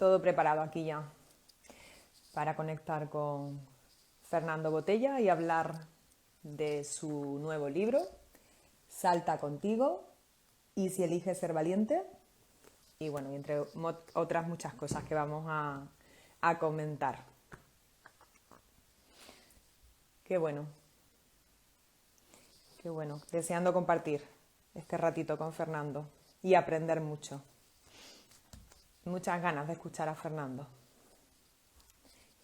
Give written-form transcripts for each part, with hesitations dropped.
Todo preparado aquí ya para conectar con Fernando Botella y hablar de su nuevo libro, Salta contigo y si eliges ser valiente. Y bueno, y entre otras muchas cosas que vamos a comentar. Qué bueno, qué bueno. Deseando compartir este ratito con Fernando y aprender mucho. Muchas ganas de escuchar a Fernando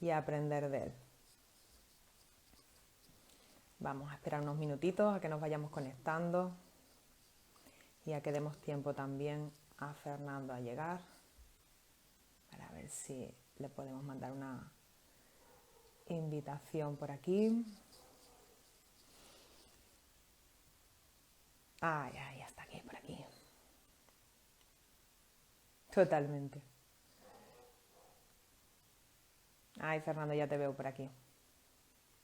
y aprender de él. Vamos a esperar unos minutitos a que nos vayamos conectando y a que demos tiempo también a Fernando a llegar para ver si le podemos mandar una invitación por aquí. Ya está aquí, por aquí. Totalmente. Ay, Fernando, ya te veo por aquí.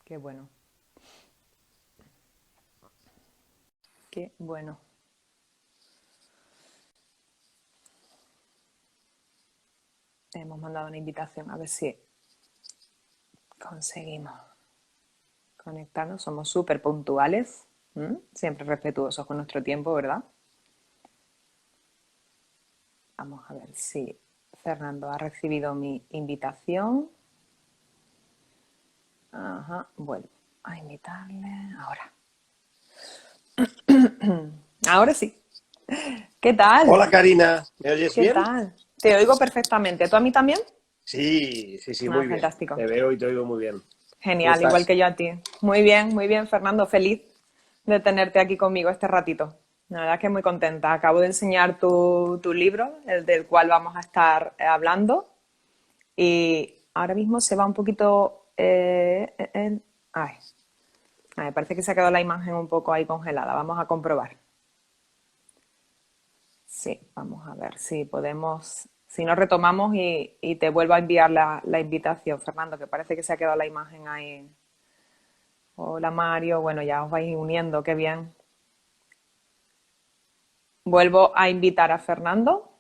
Qué bueno. Qué bueno. Hemos mandado una invitación a ver si conseguimos conectarnos. Somos súper puntuales, siempre respetuosos con nuestro tiempo, ¿verdad? Vamos a ver si Fernando ha recibido mi invitación. Ajá, vuelvo a invitarle ahora. Ahora sí. ¿Qué tal? Hola Karina, ¿me oyes ¿Qué bien? tal? Te oigo perfectamente. ¿Tú a mí también? Sí, sí, sí, Ah, muy bien. fantástico. Te veo y te oigo muy bien. ¿Cómo Genial, igual estás? que yo a ti. Muy bien, Fernando. Feliz de tenerte aquí conmigo este ratito. La verdad que muy contenta. Acabo de enseñar tu libro, el del cual vamos a estar hablando. Y ahora mismo se va un poquito... Ay, parece que se ha quedado la imagen un poco ahí congelada. Vamos a comprobar. Sí, vamos a ver si podemos... Si no retomamos y te vuelvo a enviar la invitación, Fernando, que parece que se ha quedado la imagen ahí. Hola Mario, bueno, ya os vais uniendo, qué bien. Vuelvo a invitar a Fernando,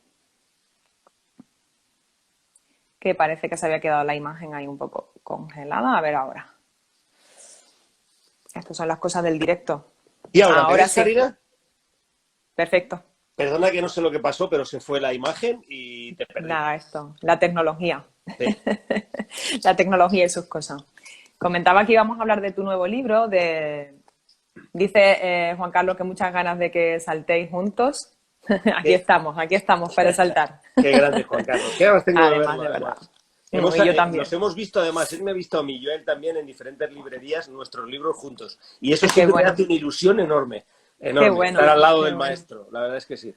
que parece que se había quedado la imagen ahí un poco congelada. A ver ahora. Estas son las cosas del directo. ¿Y ahora me Ahora ves, sí, Karina? perfecto. Perdona que no sé lo que pasó, pero se fue la imagen y te perdí. Nada, esto, la tecnología. Sí. La tecnología y sus cosas. Comentaba que íbamos a hablar de tu nuevo libro, dice Juan Carlos que muchas ganas de que saltéis juntos. Qué, Aquí estamos para saltar. qué grande, Juan Carlos. Qué ganas tengo de Además, verlo, de verdad. además. Y yo Nos también. hemos visto, además, él me ha visto a mí, yo a él también en diferentes librerías, nuestros libros juntos. Y eso Qué siempre me bueno, hace una ilusión enorme, qué enorme, estar bueno, al lado qué del bueno. maestro. La verdad es que sí.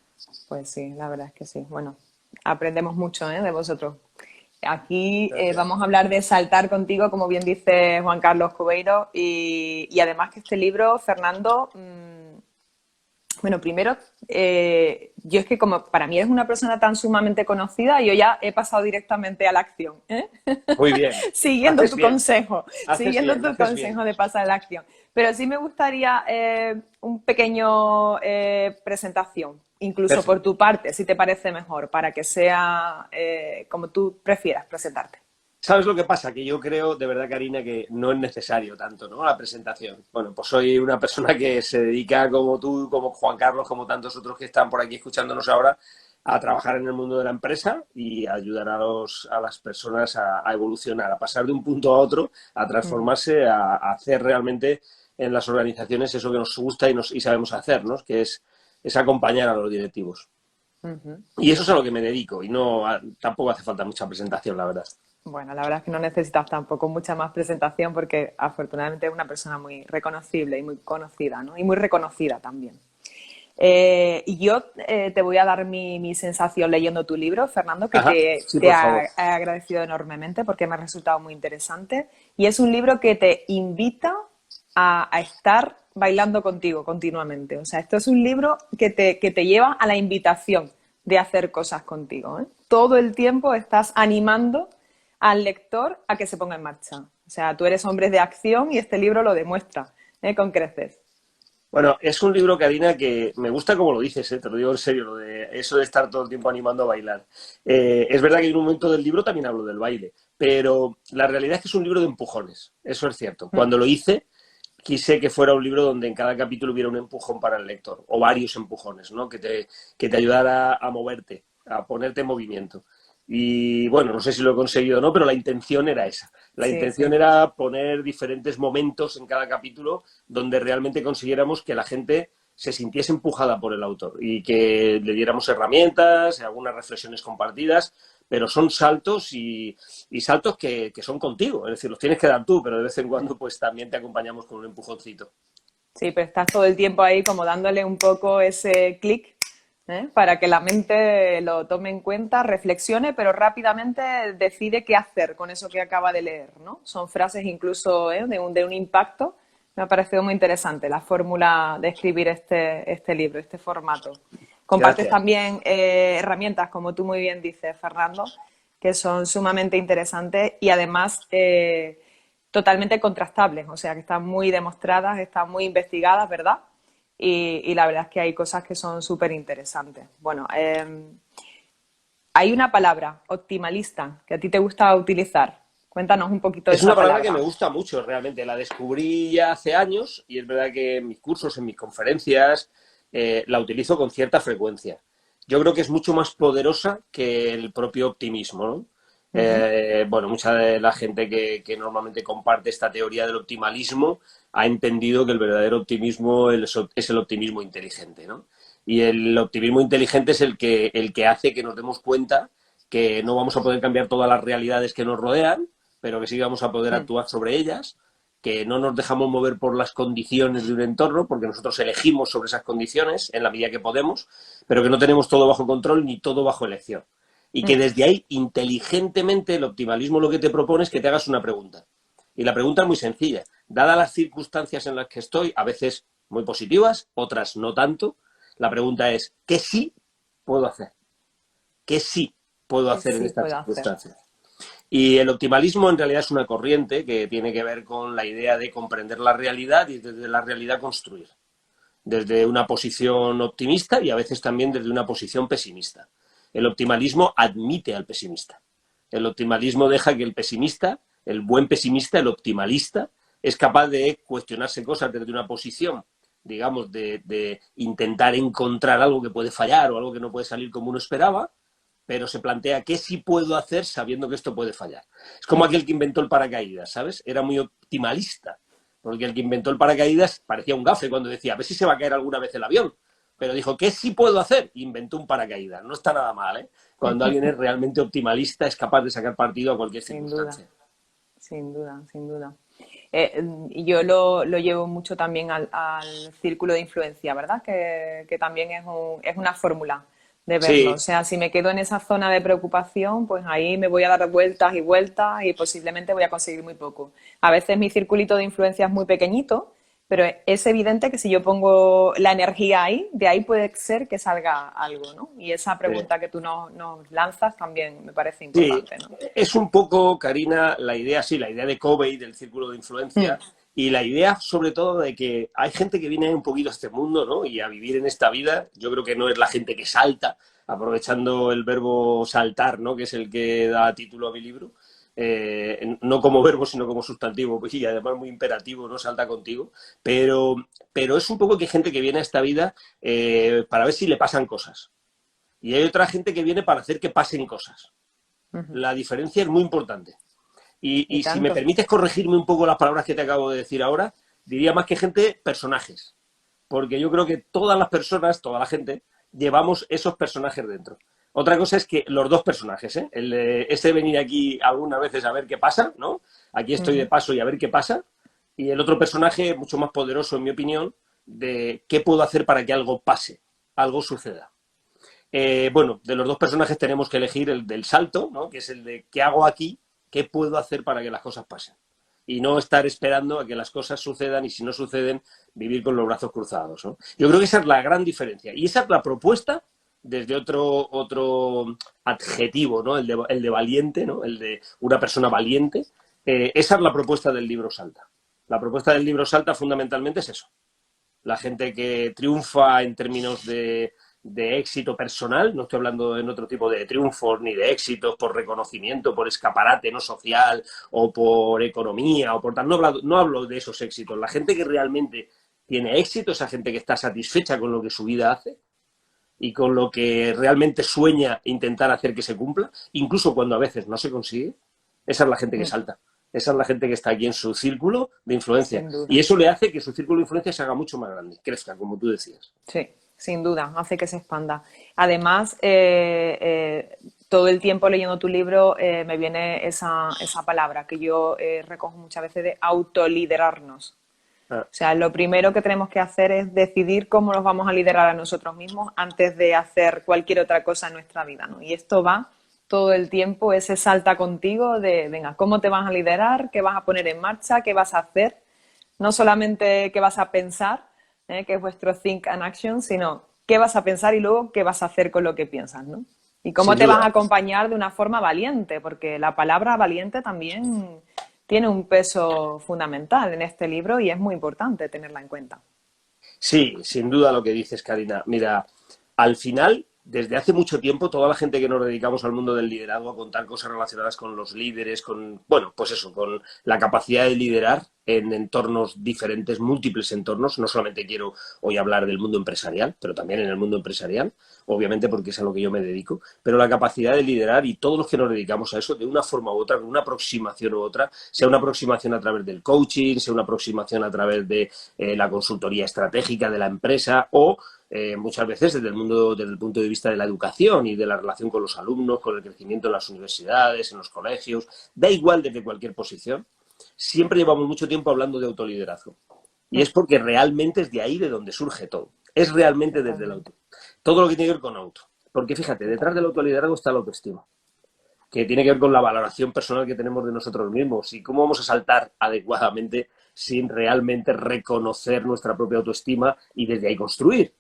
Pues sí, la verdad es que sí. Bueno, aprendemos mucho, de vosotros. Aquí Gracias. vamos a hablar de saltar contigo, como bien dice Juan Carlos Cubeiro, y además que este libro, Fernando, bueno, primero, yo es que como para mí eres una persona tan sumamente conocida, yo ya he pasado directamente a la acción, ¿eh? Muy bien. Siguiendo tu consejo, Haces siguiendo bien, tu haces bien. consejo de pasar a la acción. Pero sí me gustaría un pequeño presentación, incluso por Perfecto. tu parte, si te parece mejor, para que sea como tú prefieras presentarte. ¿Sabes lo que pasa? Que yo creo, de verdad, Karina, que no es necesario tanto, ¿no? La presentación. Bueno, pues soy una persona que se dedica, como tú, como Juan Carlos, como tantos otros que están por aquí escuchándonos ahora, a trabajar en el mundo de la empresa y a ayudar a las personas a evolucionar, a pasar de un punto a otro, a Mm, transformarse, a hacer realmente en las organizaciones eso que nos gusta y sabemos hacer, ¿no? Que es acompañar a los directivos. ujú. Y eso es a lo que me dedico y tampoco hace falta mucha presentación, la verdad. Bueno, la verdad es que no necesitas tampoco mucha más presentación porque afortunadamente es una persona muy reconocible y muy conocida, ¿no? Y muy reconocida también. Y yo te voy a dar mi sensación leyendo tu libro, Fernando, que Ajá, te, sí, te por ha, favor. he agradecido enormemente porque me ha resultado muy interesante. Y es un libro que te invita a estar bailando contigo continuamente. O sea, esto es un libro que te lleva a la invitación de hacer cosas contigo, ¿eh? Todo el tiempo estás animando al lector a que se ponga en marcha. O sea, tú eres hombre de acción y este libro lo demuestra, con creces. Bueno, es un libro, Karina, que me gusta como lo dices, te lo digo en serio, lo de eso de estar todo el tiempo animando a bailar. Es verdad que en un momento del libro también hablo del baile, pero la realidad es que es un libro de empujones, eso es cierto. Mm. Cuando lo hice, quise que fuera un libro donde en cada capítulo hubiera un empujón para el lector, o varios empujones, ¿no? Que te ayudara a moverte, a ponerte en movimiento. Y bueno, no sé si lo he conseguido o no, pero la intención era esa. La Sí, intención sí. era poner diferentes momentos en cada capítulo donde realmente consiguiéramos que la gente se sintiese empujada por el autor y que le diéramos herramientas, algunas reflexiones compartidas, pero son saltos y saltos que son contigo, es decir, los tienes que dar tú, pero de vez en cuando pues también te acompañamos con un empujoncito. Sí, pero estás todo el tiempo ahí como dándole un poco ese clic, ¿eh? Para que la mente lo tome en cuenta, reflexione, pero rápidamente decide qué hacer con eso que acaba de leer, ¿no? Son frases incluso, ¿eh? De un impacto. Me ha parecido muy interesante la fórmula de escribir este libro, este formato. Compartes Gracias. también herramientas, como tú muy bien dices, Fernando, que son sumamente interesantes y además totalmente contrastables, o sea, que están muy demostradas, están muy investigadas, ¿verdad? Y la verdad es que hay cosas que son súper interesantes. Bueno, hay una palabra, optimalista, que a ti te gusta utilizar. Cuéntanos un poquito de Es una esa palabra que me palabra. gusta mucho, realmente. La descubrí ya hace años y es verdad que en mis cursos, en mis conferencias, la utilizo con cierta frecuencia. Yo creo que es mucho más poderosa que el propio optimismo, ¿no? Uh -huh. Bueno, mucha de la gente que normalmente comparte esta teoría del optimalismo ha entendido que el verdadero optimismo es el optimismo inteligente, ¿no? Y el optimismo inteligente es el que hace que nos demos cuenta que no vamos a poder cambiar todas las realidades que nos rodean, pero que sí vamos a poder Mm. actuar sobre ellas, que no nos dejamos mover por las condiciones de un entorno, porque nosotros elegimos sobre esas condiciones en la medida que podemos, pero que no tenemos todo bajo control ni todo bajo elección. Y que Mm. desde ahí, inteligentemente, el optimalismo lo que te propone es que te hagas una pregunta. Y la pregunta es muy sencilla. Dadas las circunstancias en las que estoy, a veces muy positivas, otras no tanto, la pregunta es, ¿qué sí puedo hacer? ¿Qué sí puedo ¿Qué hacer en sí estas puedo hacer? circunstancias? Y el optimalismo en realidad es una corriente que tiene que ver con la idea de comprender la realidad y desde la realidad construir. Desde una posición optimista y a veces también desde una posición pesimista. El optimalismo admite al pesimista. El optimalismo deja que el pesimista, el buen pesimista, el optimalista, es capaz de cuestionarse cosas desde una posición, digamos, de intentar encontrar algo que puede fallar o algo que no puede salir como uno esperaba, pero se plantea qué sí puedo hacer sabiendo que esto puede fallar. Es como aquel que inventó el paracaídas, ¿sabes? Era muy optimalista, porque el que inventó el paracaídas parecía un gafe cuando decía, a ver si se va a caer alguna vez el avión. Pero dijo, ¿qué sí puedo hacer? Inventó un paracaídas. No está nada mal, ¿eh? Cuando alguien es realmente optimalista, es capaz de sacar partido a cualquier Sin duda, circunstancia. sin duda, sin duda. Y yo lo llevo mucho también al círculo de influencia, ¿verdad? Que también es una fórmula de verlo. O Sí, sea, si me quedo en esa zona de preocupación, pues ahí me voy a dar vueltas y vueltas y posiblemente voy a conseguir muy poco. A veces mi circulito de influencia es muy pequeñito, pero es evidente que si yo pongo la energía ahí, de ahí puede ser que salga algo, ¿no? Y esa eh, pregunta que tú nos lanzas también me parece sí, importante, ¿no? es un poco, Karina, la idea, sí, la idea de Covey, del círculo de Mm. influencia, y la idea sobre todo de que hay gente que viene un poquito a este mundo, ¿no? Y a vivir en esta vida. Yo creo que no es la gente que salta, aprovechando el verbo saltar, ¿no? Que es el que da título a mi libro. No como verbo, sino como sustantivo, pues, y además muy imperativo, ¿no? Salta contigo. Pero es un poco que hay gente que viene a esta vida para ver si le pasan cosas. Y hay otra gente que viene para hacer que pasen cosas. Ujú. La diferencia es muy importante. Y Y si me tanto. permites corregirme un poco las palabras que te acabo de decir ahora, diría más que gente, personajes. Porque yo creo que todas las personas, toda la gente, llevamos esos personajes dentro. Otra cosa es que los dos personajes, ¿eh? Ese venir aquí algunas veces a ver qué pasa, ¿no? Aquí estoy de Ujú. paso y a ver qué pasa. Y el otro personaje, mucho más poderoso, en mi opinión, de qué puedo hacer para que algo pase, algo suceda. Bueno, de los dos personajes tenemos que elegir el del salto, ¿no? Que es el de qué hago aquí, qué puedo hacer para que las cosas pasen. Y no estar esperando a que las cosas sucedan y si no suceden, vivir con los brazos cruzados, ¿no? Yo creo que esa es la gran diferencia. Y esa es la propuesta desde otro adjetivo, ¿no? El de valiente, ¿no? El de una persona valiente. Esa es la propuesta del libro Salta. La propuesta del libro Salta fundamentalmente es eso. la gente que triunfa en términos de éxito personal, no estoy hablando en otro tipo de triunfos ni de éxitos por reconocimiento, por escaparate no social o por economía o por tal, no hablo de esos éxitos. La gente que realmente tiene éxito, esa gente que está satisfecha con lo que su vida hace y con lo que realmente sueña intentar hacer que se cumpla, incluso cuando a veces no se consigue, esa es la gente que salta. Esa es la gente que está aquí en su círculo de influencia. Sin duda. Y eso le hace que su círculo de influencia se haga mucho más grande, crezca, como tú decías. Sí, sin duda, hace que se expanda. Además, todo el tiempo leyendo tu libro me viene esa palabra que yo recojo muchas veces de autoliderarnos. O sea, lo primero que tenemos que hacer es decidir cómo nos vamos a liderar a nosotros mismos antes de hacer cualquier otra cosa en nuestra vida, ¿no? Y esto va todo el tiempo, ese salta contigo de, venga, ¿cómo te vas a liderar? ¿Qué vas a poner en marcha? ¿Qué vas a hacer? No solamente qué vas a pensar, que es vuestro Think and Action, sino qué vas a pensar y luego qué vas a hacer con lo que piensas, ¿no? Y cómo Sin te duda. vas a acompañar de una forma valiente, porque la palabra valiente también tiene un peso fundamental en este libro y es muy importante tenerla en cuenta. Sí, sin duda lo que dices, Karina. Mira, al final, desde hace mucho tiempo, toda la gente que nos dedicamos al mundo del liderazgo, a contar cosas relacionadas con los líderes, con, bueno, pues eso, con la capacidad de liderar en entornos diferentes, múltiples entornos. No solamente quiero hoy hablar del mundo empresarial, pero también en el mundo empresarial, obviamente porque es a lo que yo me dedico, pero la capacidad de liderar y todos los que nos dedicamos a eso, de una forma u otra, con una aproximación u otra, sea una aproximación a través del coaching, sea una aproximación a través de la consultoría estratégica de la empresa o muchas veces desde el punto de vista de la educación y de la relación con los alumnos, con el crecimiento en las universidades, en los colegios, da igual desde cualquier posición, siempre llevamos mucho tiempo hablando de autoliderazgo. Y es porque realmente es de ahí de donde surge todo. Es realmente desde el auto. Todo lo que tiene que ver con auto. Porque fíjate, detrás del autoliderazgo está la autoestima, que tiene que ver con la valoración personal que tenemos de nosotros mismos y cómo vamos a saltar adecuadamente sin realmente reconocer nuestra propia autoestima y desde ahí construir,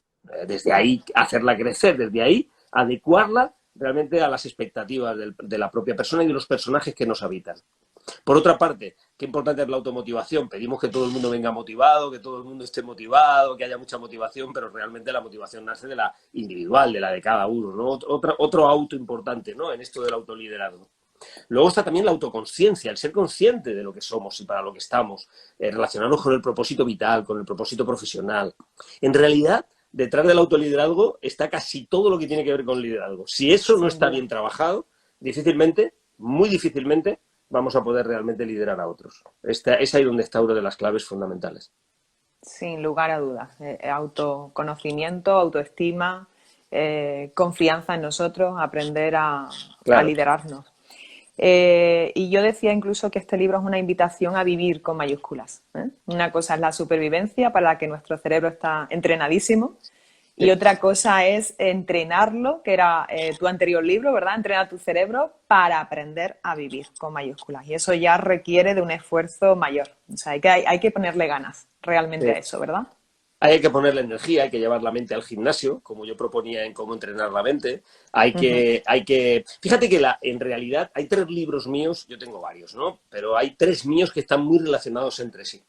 desde ahí hacerla crecer, desde ahí adecuarla realmente a las expectativas de la propia persona y de los personajes que nos habitan. Por otra parte, qué importante es la automotivación. Pedimos que todo el mundo venga motivado, que todo el mundo esté motivado, que haya mucha motivación, pero realmente la motivación nace de la individual, de la de cada uno, ¿no? Otro auto importante, ¿no? En esto del autoliderazgo. Luego está también la autoconsciencia, el ser consciente de lo que somos y para lo que estamos, relacionarnos con el propósito vital, con el propósito profesional. En realidad, detrás del autoliderazgo está casi todo lo que tiene que ver con liderazgo. Si eso no está bien trabajado, difícilmente, muy difícilmente, vamos a poder realmente liderar a otros. Es ahí donde está una de las claves fundamentales. Sin lugar a dudas. Autoconocimiento, autoestima, confianza en nosotros, aprender a liderarnos. Y yo decía incluso que este libro es una invitación a vivir con mayúsculas. Una cosa es la supervivencia, para la que nuestro cerebro está entrenadísimo, y otra cosa es entrenarlo, que era tu anterior libro, ¿verdad? Entrenar tu cerebro para aprender a vivir con mayúsculas. Y eso ya requiere de un esfuerzo mayor. O sea, hay que ponerle ganas realmente a eso, ¿verdad? Hay que ponerle energía, hay que llevar la mente al gimnasio, como yo proponía en cómo entrenar la mente. Fíjate que en realidad hay 3 libros míos, yo tengo varios, ¿no? Pero hay 3 míos que están muy relacionados entre sí.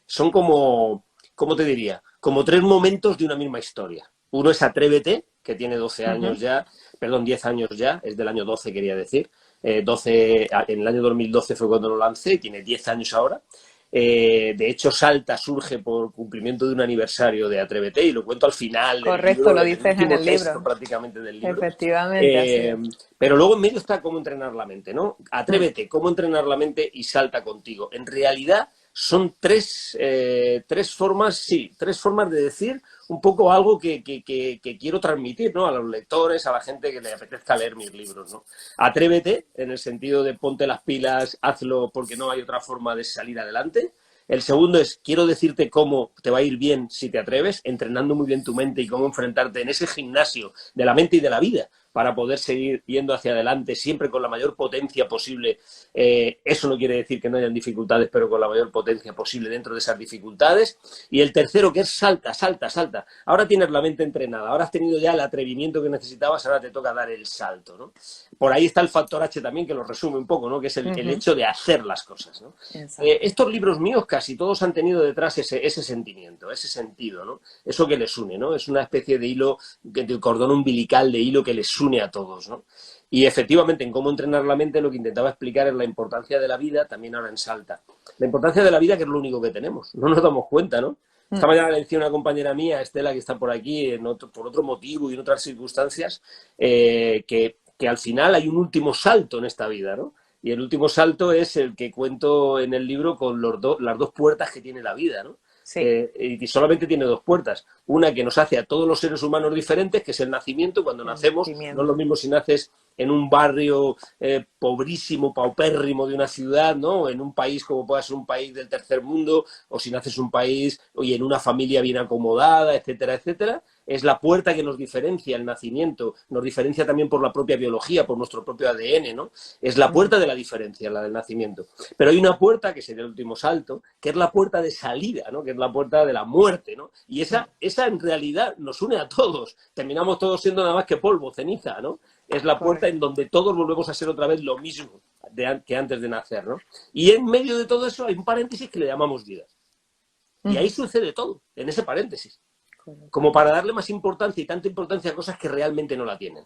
Son como, ¿cómo te diría? Como 3 momentos de una misma historia. Uno es Atrévete, que tiene 12 años ya, perdón, 10 años ya, es del año 12, quería decir. 12, en el año 2012 fue cuando lo lancé, tiene 10 años ahora. De hecho, surge por cumplimiento de un aniversario de Atrévete y lo cuento al final del Correcto, libro, lo en el dices en último el texto libro. prácticamente del libro. Efectivamente, así es. Pero luego en medio está cómo entrenar la mente, ¿no? Atrévete, cómo entrenar la mente y salta contigo. En realidad son 3 formas, sí, 3 formas de decir un poco algo que quiero transmitir, ¿no? A los lectores, a la gente que le apetezca leer mis libros, ¿no? Atrévete, en el sentido de ponte las pilas, hazlo porque no hay otra forma de salir adelante. El segundo es, quiero decirte cómo te va a ir bien si te atreves, entrenando muy bien tu mente y cómo enfrentarte en ese gimnasio de la mente y de la vida, para poder seguir yendo hacia adelante, siempre con la mayor potencia posible. Eso no quiere decir que no hayan dificultades, pero con la mayor potencia posible dentro de esas dificultades. Y el tercero, que es salta, salta, salta. Ahora tienes la mente entrenada, ahora has tenido ya el atrevimiento que necesitabas, ahora te toca dar el salto, ¿no? Por ahí está el factor H también, que lo resume un poco, ¿no? Que es el hecho de hacer las cosas, ¿no? Estos libros míos casi todos han tenido detrás ese sentimiento, ese sentido, ¿no? Eso que les une, ¿no? Es una especie de hilo, de cordón umbilical de hilo que les une a todos, ¿no? Y efectivamente, en cómo entrenar la mente, lo que intentaba explicar es la importancia de la vida, también ahora en Salta. La importancia de la vida, que es lo único que tenemos, no nos damos cuenta, ¿no? Esta mañana le decía una compañera mía, Estela, que está por aquí, por otro motivo y en otras circunstancias, que al final hay un último salto en esta vida, ¿no? Y el último salto es el que cuento en el libro con las dos puertas que tiene la vida, ¿no? Sí. Y solamente tiene dos puertas. Una que nos hace a todos los seres humanos diferentes, que es el nacimiento. Cuando nacemos, no es lo mismo si naces en un barrio pobrísimo, paupérrimo de una ciudad, ¿no? En un país como pueda ser un país del tercer mundo, o si naces en un país y en una familia bien acomodada, etcétera, etcétera. Es la puerta que nos diferencia el nacimiento, nos diferencia también por la propia biología, por nuestro propio ADN, ¿no? Es la puerta de la diferencia, la del nacimiento. Pero hay una puerta, que sería el último salto, que es la puerta de salida, ¿no? Que es la puerta de la muerte, ¿no? Y esa en realidad nos une a todos. Terminamos todos siendo nada más que polvo, ceniza, ¿no? Es la puerta en donde todos volvemos a ser otra vez lo mismo que antes de nacer, ¿no? Y en medio de todo eso hay un paréntesis que le llamamos vida. Y ahí sucede todo, en ese paréntesis. Como para darle más importancia y tanta importancia a cosas que realmente no la tienen.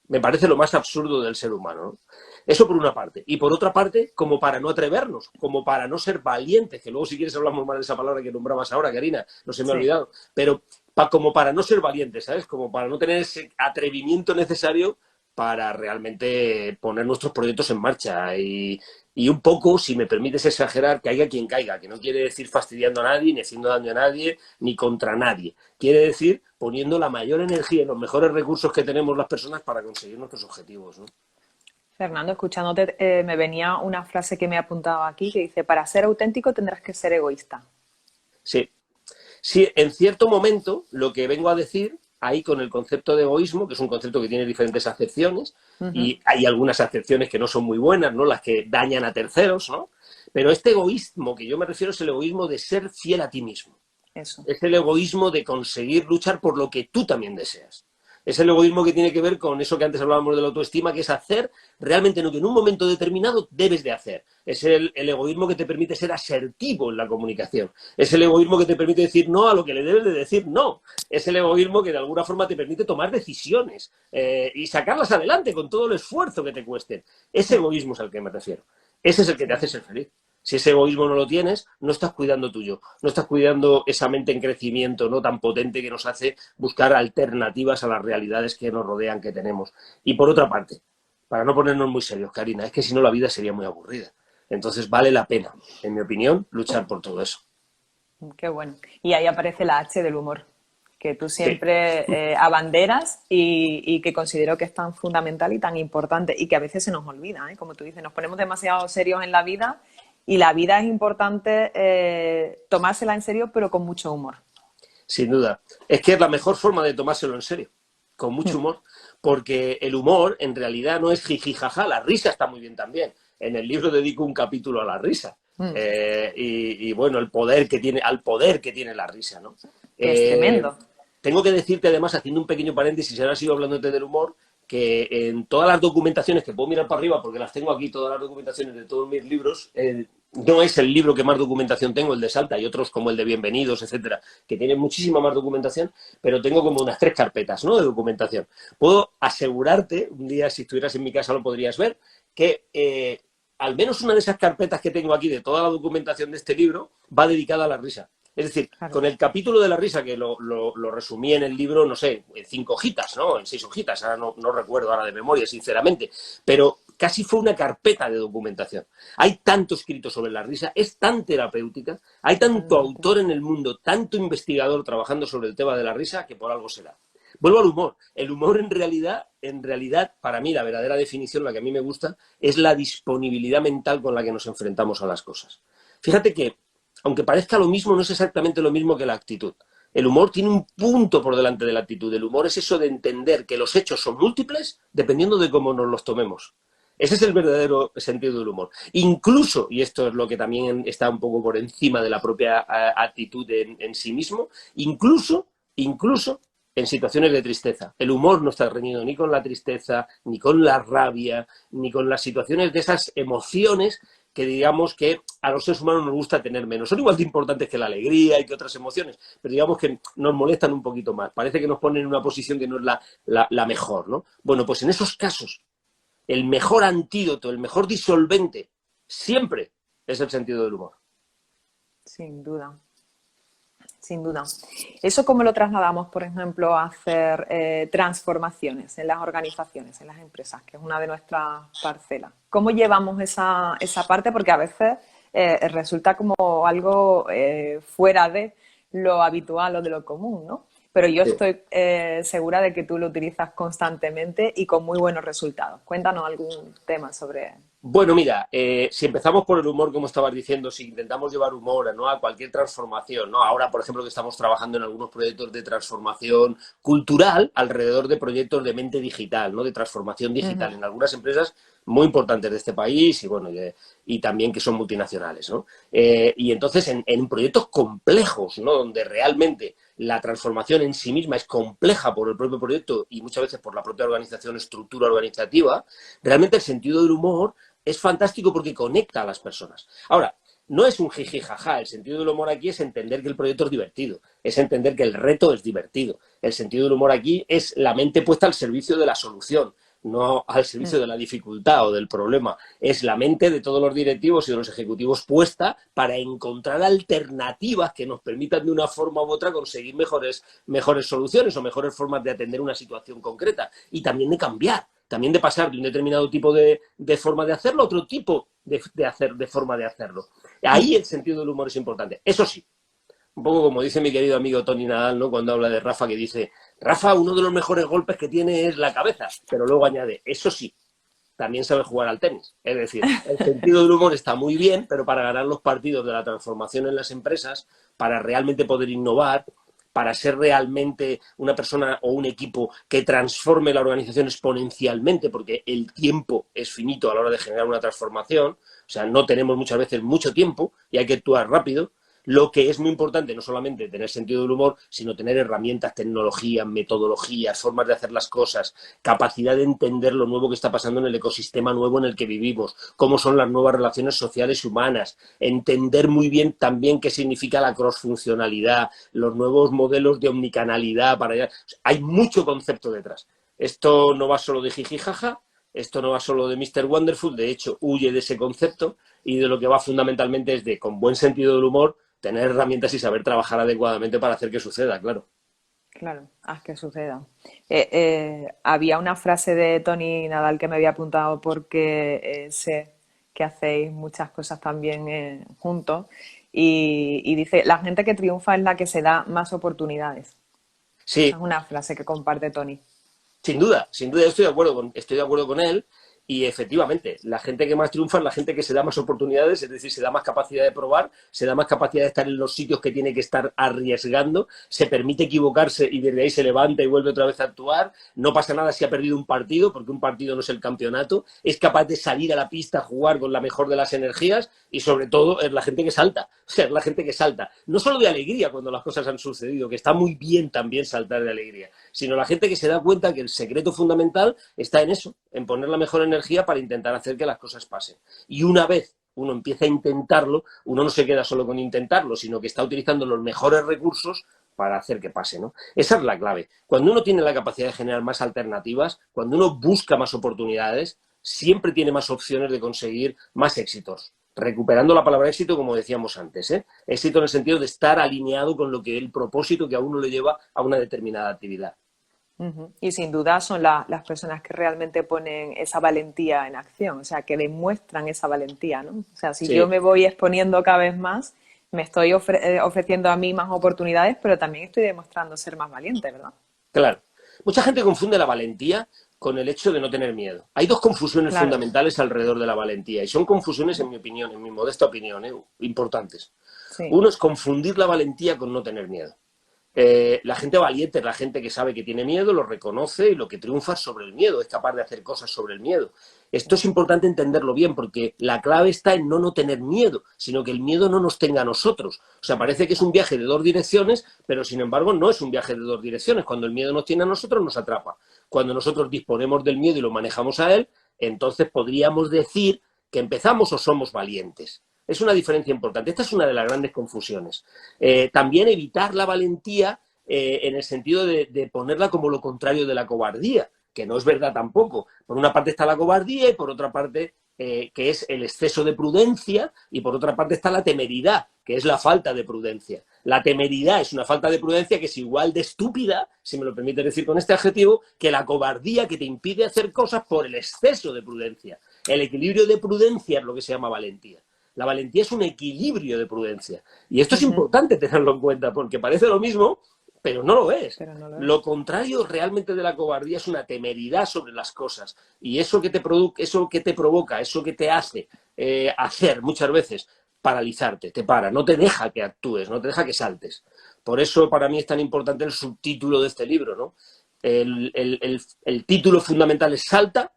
Me parece lo más absurdo del ser humano, ¿no? Eso por una parte. Y por otra parte, como para no atrevernos, como para no ser valientes, que luego si quieres hablamos más de esa palabra que nombrabas ahora, Karina, no se me ha olvidado, pero como para no ser valientes, ¿sabes? Como para no tener ese atrevimiento necesario para realmente poner nuestros proyectos en marcha y un poco, si me permites exagerar, caiga quien caiga, que no quiere decir fastidiando a nadie, ni haciendo daño a nadie, ni contra nadie. Quiere decir poniendo la mayor energía y los mejores recursos que tenemos las personas para conseguir nuestros objetivos, ¿no? Fernando, escuchándote, me venía una frase que me he apuntado aquí que dice: para ser auténtico tendrás que ser egoísta. Sí. Sí, en cierto momento lo que vengo a decir ahí con el concepto de egoísmo, que es un concepto que tiene diferentes acepciones, y hay algunas acepciones que no son muy buenas, ¿no? Las que dañan a terceros, ¿no? Pero este egoísmo que yo me refiero es el egoísmo de ser fiel a ti mismo. Eso. Es el egoísmo de conseguir luchar por lo que tú también deseas. Es el egoísmo que tiene que ver con eso que antes hablábamos de la autoestima, que es hacer realmente lo que en un momento determinado debes de hacer. Es el egoísmo que te permite ser asertivo en la comunicación. Es el egoísmo que te permite decir no a lo que le debes de decir no. Es el egoísmo que de alguna forma te permite tomar decisiones y sacarlas adelante con todo el esfuerzo que te cuesten. Ese egoísmo es al que me refiero. Ese es el que te hace ser feliz. Si ese egoísmo no lo tienes, no estás cuidando tuyo, no estás cuidando esa mente en crecimiento, ¿no? Tan potente que nos hace buscar alternativas a las realidades que nos rodean, que tenemos. Y por otra parte, para no ponernos muy serios, Karina, es que si no la vida sería muy aburrida. Entonces vale la pena, en mi opinión, luchar por todo eso. Qué bueno. Y ahí aparece la H del humor, que tú siempre abanderas y que considero que es tan fundamental y tan importante y que a veces se nos olvida, ¿eh? Como tú dices, nos ponemos demasiado serios en la vida. Y la vida es importante tomársela en serio, pero con mucho humor. Sin duda. Es que es la mejor forma de tomárselo en serio, con mucho humor, porque el humor en realidad no es jiji jaja, la risa está muy bien también. En el libro dedico un capítulo a la risa. Y bueno, al poder que tiene la risa, ¿no? Que es tremendo. Tengo que decirte además, haciendo un pequeño paréntesis, ahora sigo hablándote del humor, que en todas las documentaciones, que puedo mirar para arriba porque las tengo aquí, todas las documentaciones de todos mis libros, no es el libro que más documentación tengo, el de Salta, y otros como el de Bienvenidos, etcétera, que tienen muchísima más documentación, pero tengo como unas 3 carpetas, ¿no?, de documentación. Puedo asegurarte, un día si estuvieras en mi casa lo podrías ver, que al menos una de esas carpetas que tengo aquí de toda la documentación de este libro va dedicada a la risa. Es decir, claro, con el capítulo de la risa, que lo resumí en el libro, no sé, en 5 hojitas, ¿no? En 6 hojitas, ahora no recuerdo ahora de memoria, sinceramente, pero casi fue una carpeta de documentación. Hay tanto escrito sobre la risa, es tan terapéutica, hay tanto autor en el mundo, tanto investigador trabajando sobre el tema de la risa, que por algo será. Vuelvo al humor. El humor en realidad, para mí, la verdadera definición, la que a mí me gusta, es la disponibilidad mental con la que nos enfrentamos a las cosas. Fíjate que, aunque parezca lo mismo, no es exactamente lo mismo que la actitud. El humor tiene un punto por delante de la actitud. El humor es eso de entender que los hechos son múltiples dependiendo de cómo nos los tomemos. Ese es el verdadero sentido del humor. Incluso, y esto es lo que también está un poco por encima de la propia actitud en sí mismo, incluso en situaciones de tristeza. El humor no está reñido ni con la tristeza, ni con la rabia, ni con las situaciones de esas emociones que digamos que a los seres humanos nos gusta tener menos. Son igual de importantes que la alegría y que otras emociones, pero digamos que nos molestan un poquito más. Parece que nos ponen en una posición que no es la mejor, ¿no? Bueno, pues en esos casos, el mejor antídoto, el mejor disolvente, siempre es el sentido del humor. Sin duda. Sin duda. ¿Eso cómo lo trasladamos, por ejemplo, a hacer transformaciones en las organizaciones, en las empresas, que es una de nuestras parcelas? ¿Cómo llevamos esa parte? Porque a veces resulta como algo fuera de lo habitual o de lo común, ¿no? Pero yo Sí. estoy segura de que tú lo utilizas constantemente y con muy buenos resultados. Cuéntanos algún tema sobre... Bueno, mira, si empezamos por el humor, como estabas diciendo, si intentamos llevar humor, ¿no?, a cualquier transformación, ¿no? Ahora, por ejemplo, que estamos trabajando en algunos proyectos de transformación cultural alrededor de proyectos de mente digital, ¿no?, de transformación digital en algunas empresas muy importantes de este país y, bueno, y también que son multinacionales, ¿no? Y entonces, en proyectos complejos, ¿no?, donde realmente la transformación en sí misma es compleja por el propio proyecto y muchas veces por la propia organización, estructura organizativa, realmente el sentido del humor es fantástico porque conecta a las personas. Ahora, no es un jiji jaja, el sentido del humor aquí es entender que el proyecto es divertido, es entender que el reto es divertido. El sentido del humor aquí es la mente puesta al servicio de la solución, no al servicio de la dificultad o del problema. Es la mente de todos los directivos y de los ejecutivos puesta para encontrar alternativas que nos permitan de una forma u otra conseguir mejores soluciones o mejores formas de atender una situación concreta y también de cambiar. También de pasar de un determinado tipo de forma de hacerlo a otro tipo de forma de hacerlo. Ahí el sentido del humor es importante. Eso sí, un poco como dice mi querido amigo Tony Nadal, ¿no?, cuando habla de Rafa, que dice, Rafa, uno de los mejores golpes que tiene es la cabeza, pero luego añade, eso sí, también sabe jugar al tenis. Es decir, el sentido del humor está muy bien, pero para ganar los partidos de la transformación en las empresas, para realmente poder innovar, para ser realmente una persona o un equipo que transforme la organización exponencialmente, porque el tiempo es finito a la hora de generar una transformación, o sea, no tenemos muchas veces mucho tiempo y hay que actuar rápido. Lo que es muy importante, no solamente tener sentido del humor, sino tener herramientas, tecnologías, metodologías, formas de hacer las cosas, capacidad de entender lo nuevo que está pasando en el ecosistema nuevo en el que vivimos, cómo son las nuevas relaciones sociales y humanas, entender muy bien también qué significa la crossfuncionalidad, los nuevos modelos de omnicanalidad. Hay mucho concepto detrás. Esto no va solo de jiji jaja, esto no va solo de Mr. Wonderful, de hecho, huye de ese concepto y de lo que va fundamentalmente es de, con buen sentido del humor, tener herramientas y saber trabajar adecuadamente para hacer que suceda, claro. Claro, haz que suceda. Había una frase de Tony Nadal que me había apuntado porque sé que hacéis muchas cosas también juntos y dice, la gente que triunfa es la que se da más oportunidades. Esa Sí, es una frase que comparte Tony. sin duda estoy de acuerdo con él y efectivamente, la gente que más triunfa es la gente que se da más oportunidades, es decir, se da más capacidad de probar, se da más capacidad de estar en los sitios que tiene que estar arriesgando, se permite equivocarse y desde ahí se levanta y vuelve otra vez a actuar, no pasa nada si ha perdido un partido, porque un partido no es el campeonato, es capaz de salir a la pista a jugar con la mejor de las energías y sobre todo es la gente que salta, o sea, es la gente que salta, no solo de alegría cuando las cosas han sucedido, que está muy bien también saltar de alegría, sino la gente que se da cuenta que el secreto fundamental está en eso, en poner la mejor energía para intentar hacer que las cosas pasen. Y una vez uno empieza a intentarlo, uno no se queda solo con intentarlo, sino que está utilizando los mejores recursos para hacer que pase, ¿no? Esa es la clave. Cuando uno tiene la capacidad de generar más alternativas, cuando uno busca más oportunidades, siempre tiene más opciones de conseguir más éxitos. Recuperando la palabra éxito, como decíamos antes, ¿eh? Éxito en el sentido de estar alineado con lo que el propósito que a uno le lleva a una determinada actividad. Y sin duda son las personas que realmente ponen esa valentía en acción, o sea, que demuestran esa valentía, ¿no? O sea, si yo Sí, me voy exponiendo cada vez más, me estoy ofreciendo a mí más oportunidades, pero también estoy demostrando ser más valiente, ¿verdad? claro. Mucha gente confunde la valentía con el hecho de no tener miedo. Hay dos confusiones Claro, fundamentales alrededor de la valentía y son confusiones, en mi opinión, en mi modesta opinión, importantes. sí. Uno es confundir la valentía con no tener miedo. La gente valiente es la gente que sabe que tiene miedo, lo reconoce y lo que triunfa es sobre el miedo, es capaz de hacer cosas sobre el miedo. Esto es importante entenderlo bien porque la clave está en no tener miedo, sino que el miedo no nos tenga a nosotros. O sea, parece que es un viaje de dos direcciones, pero sin embargo no es un viaje de dos direcciones. Cuando el miedo nos tiene a nosotros, nos atrapa. Cuando nosotros disponemos del miedo y lo manejamos a él, entonces podríamos decir que empezamos o somos valientes. Es una diferencia importante. Esta es una de las grandes confusiones. También evitar la valentía en el sentido de ponerla como lo contrario de la cobardía, que no es verdad tampoco. Por una parte está la cobardía y por otra parte que es el exceso de prudencia y por otra parte está la temeridad, que es la falta de prudencia. La temeridad es una falta de prudencia que es igual de estúpida, si me lo permite decir con este adjetivo, que la cobardía que te impide hacer cosas por el exceso de prudencia. El equilibrio de prudencia es lo que se llama valentía. La valentía es un equilibrio de prudencia. Y esto es importante tenerlo en cuenta, porque parece lo mismo, pero no lo es. Lo contrario realmente de la cobardía es una temeridad sobre las cosas. Y eso que te provoca, eso que te hace hacer muchas veces, paralizarte, te para, no te deja que actúes, no te deja que saltes. Por eso para mí es tan importante el subtítulo de este libro, ¿no? El título fundamental es Salta.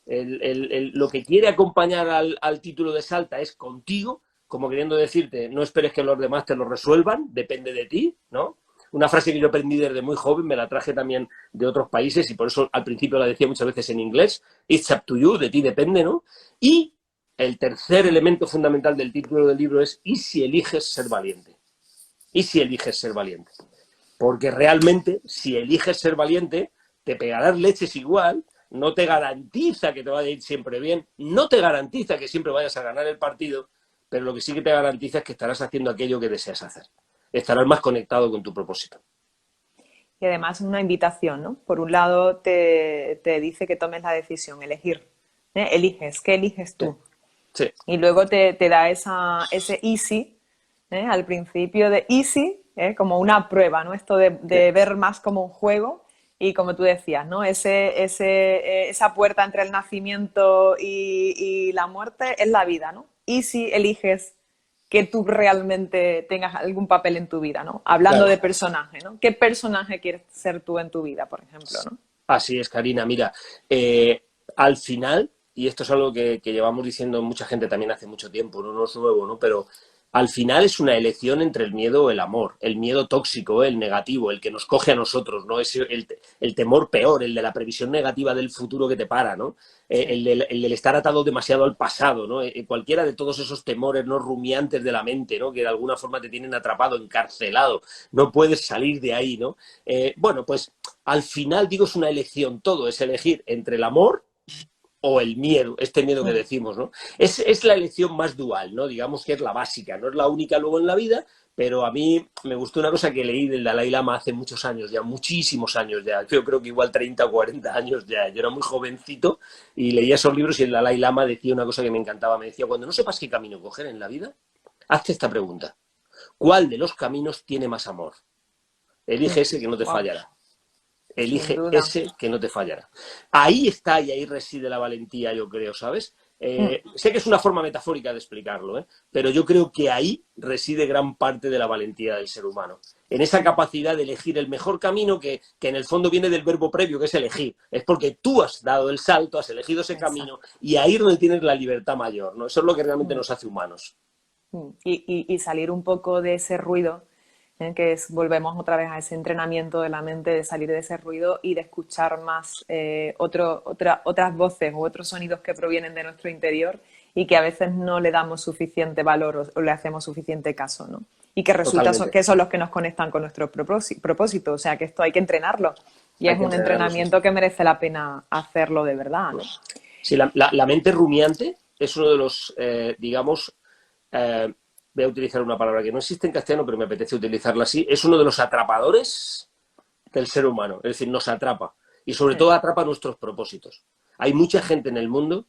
Lo que quiere acompañar al título de Salta es contigo, como queriendo decirte, no esperes que los demás te lo resuelvan, depende de ti, ¿no? Una frase que yo aprendí desde muy joven, me la traje también de otros países y por eso al principio la decía muchas veces en inglés, it's up to you, de ti depende, ¿no? Y el tercer elemento fundamental del título del libro es ¿y si eliges ser valiente? ¿Y si eliges ser valiente? Porque realmente, si eliges ser valiente, te pegarás leches igual. No te garantiza que te vaya a ir siempre bien, no te garantiza que siempre vayas a ganar el partido, pero lo que sí que te garantiza es que estarás haciendo aquello que deseas hacer. Estarás más conectado con tu propósito. Y además una invitación, ¿no? Por un lado te dice que tomes la decisión, elegir. Eliges, ¿qué eliges tú? Sí. Y luego te da ese easy, al principio de easy, como una prueba, ¿no? Esto de ver más como un juego. Y como tú decías, ¿no? Esa puerta entre el nacimiento y la muerte es la vida, ¿no? Y si eliges que tú realmente tengas algún papel en tu vida, ¿no? Hablando de personaje, ¿no? ¿Qué personaje quieres ser tú en tu vida, por ejemplo, ¿no? Así es, Karina. Mira, al final, y esto es algo que llevamos diciendo mucha gente también hace mucho tiempo, no es nuevo, ¿no? Pero al final es una elección entre el miedo o el amor, el miedo tóxico, el negativo, el que nos coge a nosotros, ¿no? Es el temor peor, el de la previsión negativa del futuro que te para, ¿no? El del estar atado demasiado al pasado, ¿no? Cualquiera de todos esos temores no rumiantes de la mente, ¿no? Que de alguna forma te tienen atrapado, encarcelado, no puedes salir de ahí, ¿no? Bueno, pues al final, digo, es una elección todo, es elegir entre el amor o el miedo, este miedo que decimos, ¿no? Es la elección más dual, ¿no? Digamos que es la básica, no es la única luego en la vida, pero a mí me gustó una cosa que leí del Dalai Lama hace muchos años ya, muchísimos años ya, yo creo que igual 30 o 40 años ya, yo era muy jovencito y leía esos libros y el Dalai Lama decía una cosa que me encantaba, me decía, cuando no sepas qué camino coger en la vida, hazte esta pregunta, ¿cuál de los caminos tiene más amor? Elige ese que no te fallará. Elige ese que no te fallará. Ahí está y ahí reside la valentía, yo creo, ¿sabes? Sé que es una forma metafórica de explicarlo, pero yo creo que ahí reside gran parte de la valentía del ser humano. En esa capacidad de elegir el mejor camino que en el fondo viene del verbo previo, que es elegir. Es porque tú has dado el salto, has elegido ese camino y ahí es donde tienes la libertad mayor, ¿no? Eso es lo que realmente nos hace humanos. Y salir un poco de ese ruido, volvemos otra vez a ese entrenamiento de la mente, de salir de ese ruido y de escuchar más otras voces u otros sonidos que provienen de nuestro interior y que a veces no le damos suficiente valor o le hacemos suficiente caso, ¿no? Y que resulta que son los que nos conectan con nuestro propósito, o sea que esto hay que entrenarlo y es un entrenamiento que merece la pena hacerlo de verdad, ¿no? Sí, la mente rumiante es uno de los, digamos, voy a utilizar una palabra que no existe en castellano, pero me apetece utilizarla así, es uno de los atrapadores del ser humano, es decir, nos atrapa y sobre todo atrapa nuestros propósitos. Hay mucha gente en el mundo,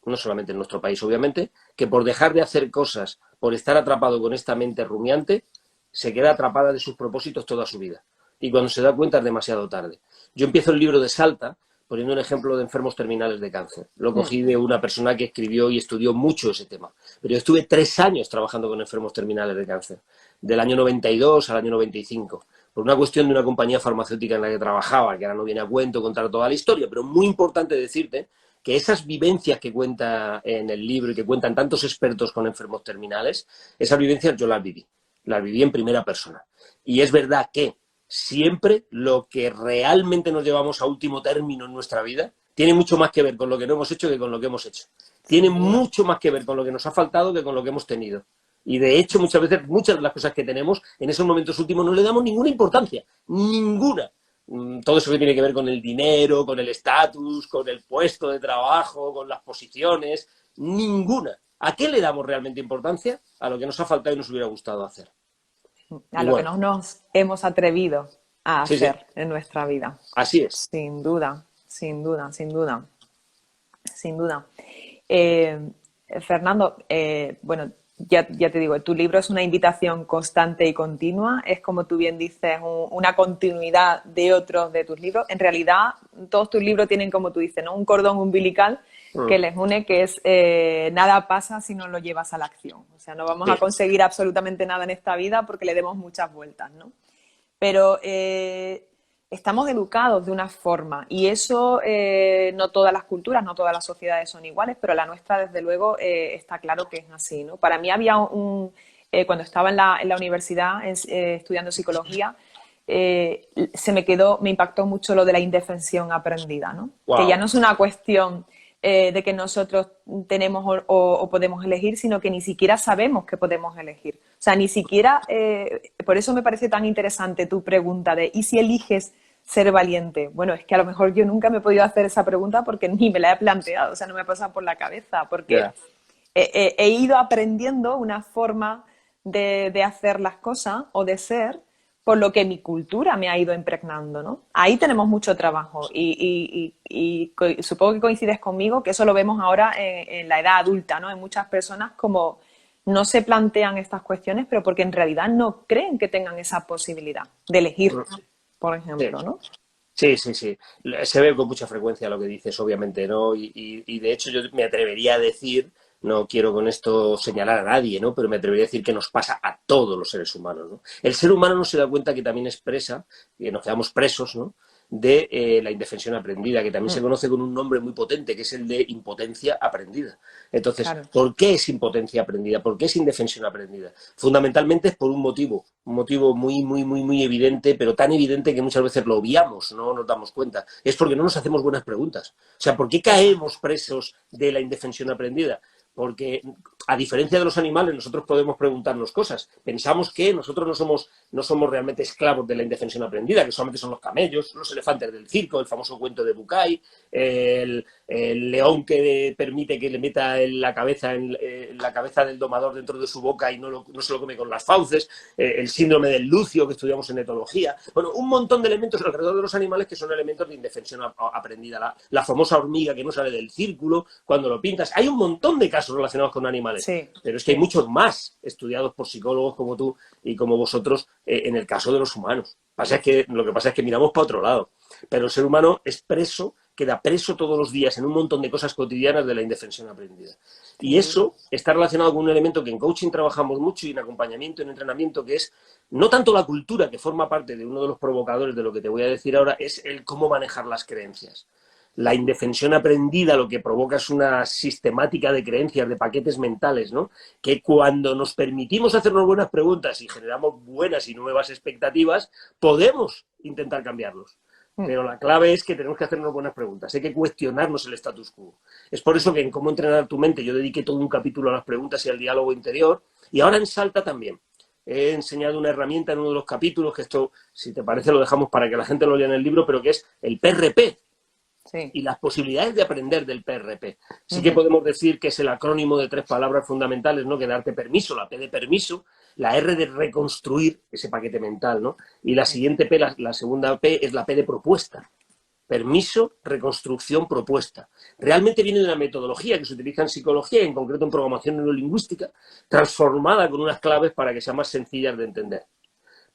no solamente en nuestro país obviamente, que por dejar de hacer cosas, por estar atrapado con esta mente rumiante, se queda atrapada de sus propósitos toda su vida. Y cuando se da cuenta es demasiado tarde. Yo empiezo el libro de Salta poniendo un ejemplo de enfermos terminales de cáncer. Lo cogí de una persona que escribió y estudió mucho ese tema. Pero yo estuve 3 años trabajando con enfermos terminales de cáncer, del año 92 al año 95. por una cuestión de una compañía farmacéutica en la que trabajaba, que ahora no viene a cuento contar toda la historia, pero muy importante decirte que esas vivencias que cuenta en el libro y que cuentan tantos expertos con enfermos terminales, esas vivencias yo las viví en primera persona. Y es verdad que siempre lo que realmente nos llevamos a último término en nuestra vida tiene mucho más que ver con lo que no hemos hecho que con lo que hemos hecho. Tiene mucho más que ver con lo que nos ha faltado que con lo que hemos tenido. Y de hecho, muchas veces, muchas de las cosas que tenemos en esos momentos últimos no le damos ninguna importancia. Ninguna. Todo eso que tiene que ver con el dinero, con el estatus, con el puesto de trabajo, con las posiciones. Ninguna. ¿A qué le damos realmente importancia? A lo que nos ha faltado y nos hubiera gustado hacer. A Y lo que bueno, no nos hemos atrevido a sí, sí, hacer en nuestra vida. así es. Sin duda, sin duda, sin duda, sin duda. Eh, Fernando, bueno, ya te digo, tu libro es una invitación constante y continua, es como tú bien dices, una continuidad de otros de tus libros. En realidad, todos tus libros tienen, como tú dices, ¿no? Un cordón umbilical que les une, que es nada pasa si no lo llevas a la acción. O sea, no vamos a Sí. conseguir absolutamente nada en esta vida porque le demos muchas vueltas, ¿no? Pero estamos educados de una forma y eso no todas las culturas, no todas las sociedades son iguales, pero la nuestra desde luego está claro que es así, ¿no? Para mí había cuando estaba en la universidad estudiando psicología, me impactó mucho lo de la indefensión aprendida, ¿no? Que ya Wow. no es una cuestión de que nosotros tenemos o podemos elegir, sino que ni siquiera sabemos que podemos elegir. O sea, ni siquiera, por eso me parece tan interesante tu pregunta de ¿y si eliges ser valiente? Bueno, es que a lo mejor yo nunca me he podido hacer esa pregunta porque ni me la he planteado, o sea, no me ha pasado por la cabeza, porque Yeah. he ido aprendiendo una forma de hacer las cosas o de ser por lo que mi cultura me ha ido impregnando, ¿no? Ahí tenemos mucho trabajo y supongo que coincides conmigo que eso lo vemos ahora en la edad adulta, ¿no? En muchas personas como no se plantean estas cuestiones, pero porque en realidad no creen que tengan esa posibilidad de elegir, por Sí. ejemplo, ¿no? Sí, sí, sí. Se ve con mucha frecuencia lo que dices, obviamente, ¿no? Y de hecho yo me atrevería a decir, no quiero con esto señalar a nadie, ¿no? Pero me atrevería a decir que nos pasa a todos los seres humanos, ¿no? El ser humano no se da cuenta que también expresa, que nos quedamos presos, ¿no? De la indefensión aprendida, que también se conoce con un nombre muy potente, que es el de impotencia aprendida. Entonces, Claro. ¿por qué es impotencia aprendida? ¿Por qué es indefensión aprendida? Fundamentalmente es por un motivo muy, muy, muy, muy evidente, pero tan evidente que muchas veces lo obviamos, no nos damos cuenta. Es porque no nos hacemos buenas preguntas. O sea, ¿por qué caemos presos de la indefensión aprendida? Porque, a diferencia de los animales, nosotros podemos preguntarnos cosas. Pensamos que nosotros no somos realmente esclavos de la indefensión aprendida, que solamente son los camellos, los elefantes del circo, el famoso cuento de Bucay, el león que permite que le meta la cabeza del domador dentro de su boca y no se lo come con las fauces, el síndrome del lucio que estudiamos en etología. Bueno, un montón de elementos alrededor de los animales que son elementos de indefensión aprendida. La famosa hormiga que no sale del círculo cuando lo pintas. Hay un montón de casos relacionados con animales, Sí, pero es que hay sí. muchos más estudiados por psicólogos como tú y como vosotros en el caso de los humanos. Lo que pasa es que miramos para otro lado. Pero el ser humano es preso, queda preso todos los días en un montón de cosas cotidianas de la indefensión aprendida. Y Sin duda. eso está relacionado con un elemento que en coaching trabajamos mucho y en acompañamiento, en entrenamiento, que es no tanto la cultura, que forma parte de uno de los provocadores de lo que te voy a decir ahora, es el cómo manejar las creencias. La indefensión aprendida lo que provoca es una sistemática de creencias, de paquetes mentales, ¿no? Que cuando nos permitimos hacernos buenas preguntas y generamos buenas y nuevas expectativas, podemos intentar cambiarlos. Pero la clave es que tenemos que hacernos buenas preguntas, hay que cuestionarnos el status quo. Es por eso que en Cómo entrenar tu mente yo dediqué todo un capítulo a las preguntas y al diálogo interior, y ahora en Salta también. He enseñado una herramienta en uno de los capítulos, que esto, si te parece, lo dejamos para que la gente lo lea en el libro, pero que es el PRP, Sí. y las posibilidades de aprender del PRP. Sí que podemos decir que es el acrónimo de 3 palabras fundamentales, ¿no? Que darte permiso, la P de permiso, la R de reconstruir ese paquete mental, ¿no? Y la siguiente P, la segunda P, es la P de propuesta. Permiso, reconstrucción, propuesta. Realmente viene de una metodología que se utiliza en psicología, en concreto en programación neurolingüística, transformada con unas claves para que sean más sencillas de entender.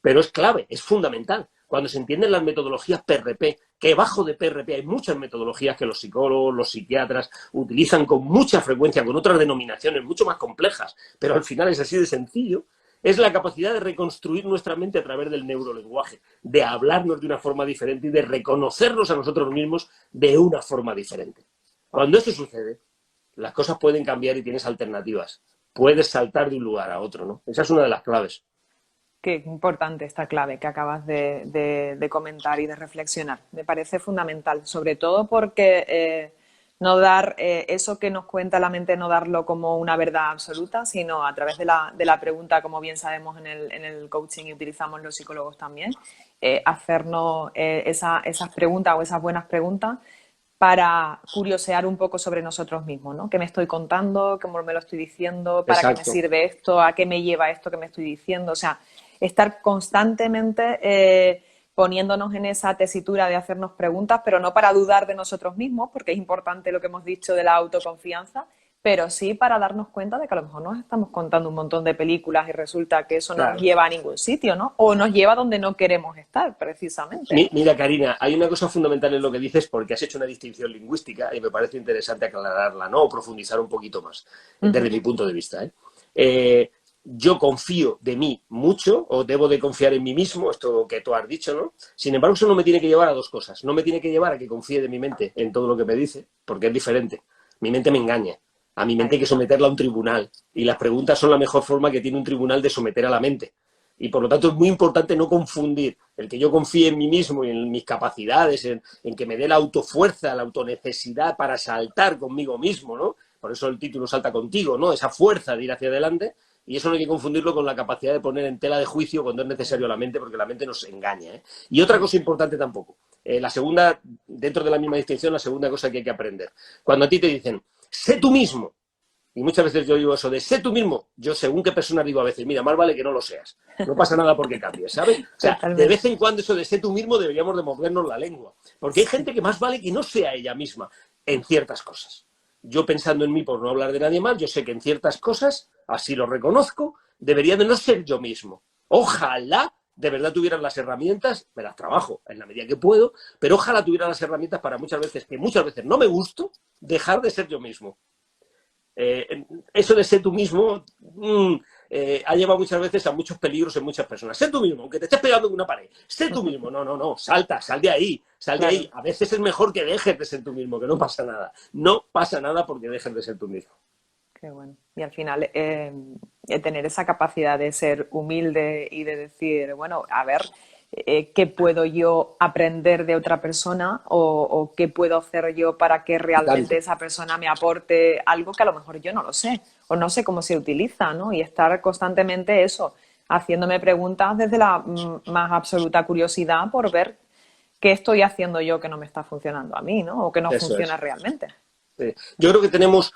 Pero es clave, es fundamental. Cuando se entienden las metodologías PRP, que debajo de PRP hay muchas metodologías que los psicólogos, los psiquiatras utilizan con mucha frecuencia, con otras denominaciones mucho más complejas, pero al final es así de sencillo. Es la capacidad de reconstruir nuestra mente a través del neurolenguaje, de hablarnos de una forma diferente y de reconocernos a nosotros mismos de una forma diferente. Cuando eso sucede, las cosas pueden cambiar y tienes alternativas. Puedes saltar de un lugar a otro, ¿no? Esa es una de las claves. Qué importante esta clave que acabas de comentar y de reflexionar. Me parece fundamental, sobre todo porque no dar eso que nos cuenta la mente, no darlo como una verdad absoluta, sino a través de la pregunta, como bien sabemos en el coaching y utilizamos los psicólogos también, hacernos esas preguntas o esas buenas preguntas para curiosear un poco sobre nosotros mismos, ¿no? ¿Qué me estoy contando? ¿Cómo me lo estoy diciendo? ¿Para qué me Exacto. sirve esto? ¿A qué me lleva esto que me estoy diciendo? O sea, estar constantemente poniéndonos en esa tesitura de hacernos preguntas, pero no para dudar de nosotros mismos, porque es importante lo que hemos dicho de la autoconfianza, pero sí para darnos cuenta de que a lo mejor nos estamos contando un montón de películas y resulta que eso no nos Claro. lleva a ningún sitio, ¿no? O nos lleva donde no queremos estar, precisamente, ¿no? Mira, Karina, hay una cosa fundamental en lo que dices porque has hecho una distinción lingüística y me parece interesante aclararla, ¿no? O profundizar un poquito más, desde mi punto de vista, ¿eh? Yo confío de mí mucho, o debo de confiar en mí mismo, esto que tú has dicho, ¿no? Sin embargo, eso no me tiene que llevar a dos cosas. No me tiene que llevar a que confíe de mi mente en todo lo que me dice, porque es diferente. Mi mente me engaña. A mi mente Ahí hay que está. someterla a un tribunal. Y las preguntas son la mejor forma que tiene un tribunal de someter a la mente. Y por lo tanto es muy importante no confundir el que yo confíe en mí mismo y en mis capacidades, en que me dé la autofuerza, la autonecesidad para saltar conmigo mismo, ¿no? Por eso el título Salta contigo, ¿no? Esa fuerza de ir hacia adelante. Y eso no hay que confundirlo con la capacidad de poner en tela de juicio cuando es necesario la mente, porque la mente nos engaña, ¿eh? Y otra cosa importante tampoco. La segunda, dentro de la misma distinción, la segunda cosa que hay que aprender. Cuando a ti te dicen, sé tú mismo, y muchas veces yo digo eso de sé tú mismo. Yo, según qué persona digo a veces, mira, más vale que no lo seas. No pasa nada porque cambies, ¿sabes? O sea, de vez Totalmente. en cuando eso de sé tú mismo deberíamos de mordernos la lengua. Porque hay Sí. gente que más vale que no sea ella misma en ciertas cosas. Yo pensando en mí por no hablar de nadie más, yo sé que en ciertas cosas, así lo reconozco, debería de no ser yo mismo. Ojalá de verdad tuvieran las herramientas, me las trabajo en la medida que puedo, pero ojalá tuvieran las herramientas para que muchas veces no me gusto, dejar de ser yo mismo. Eso de ser tú mismo ha llevado muchas veces a muchos peligros en muchas personas. Sé tú mismo, aunque te estés pegando en una pared. Sé tú mismo. No, no, no. Salta, sal de ahí. Sal de Claro. ahí. A veces es mejor que dejes de ser tú mismo, que no pasa nada. No pasa nada porque dejes de ser tú mismo. Qué bueno. Y al final, tener esa capacidad de ser humilde y de decir, bueno, a ver, ¿qué puedo yo aprender de otra persona o qué puedo hacer yo para que Y realmente tanto. esa persona me aporte algo que a lo mejor yo no lo sé o no sé cómo se utiliza, ¿no? Y estar constantemente eso, haciéndome preguntas desde la más absoluta curiosidad por ver qué estoy haciendo yo que no me está funcionando a mí, ¿no? O que no Eso funciona es. realmente. Yo creo que tenemos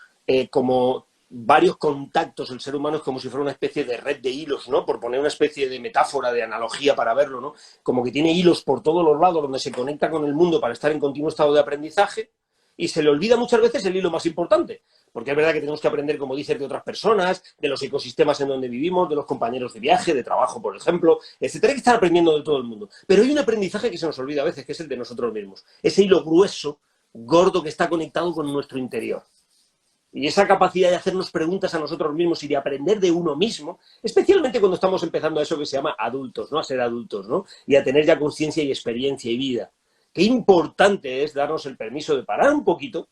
como varios contactos, el ser humano es como si fuera una especie de red de hilos, ¿no? Por poner una especie de metáfora, de analogía para verlo, ¿no? Como que tiene hilos por todos los lados donde se conecta con el mundo para estar en continuo estado de aprendizaje y se le olvida muchas veces el hilo más importante. Porque es verdad que tenemos que aprender, como dices, de otras personas, de los ecosistemas en donde vivimos, de los compañeros de viaje, de trabajo, por ejemplo, etcétera. Hay que estar aprendiendo de todo el mundo. Pero hay un aprendizaje que se nos olvida a veces, que es el de nosotros mismos. Ese hilo grueso, gordo, que está conectado con nuestro interior. Y esa capacidad de hacernos preguntas a nosotros mismos y de aprender de uno mismo, especialmente cuando estamos empezando a eso que se llama adultos, ¿no? A ser adultos, ¿no? Y a tener ya conciencia y experiencia y vida. Qué importante es darnos el permiso de parar un poquito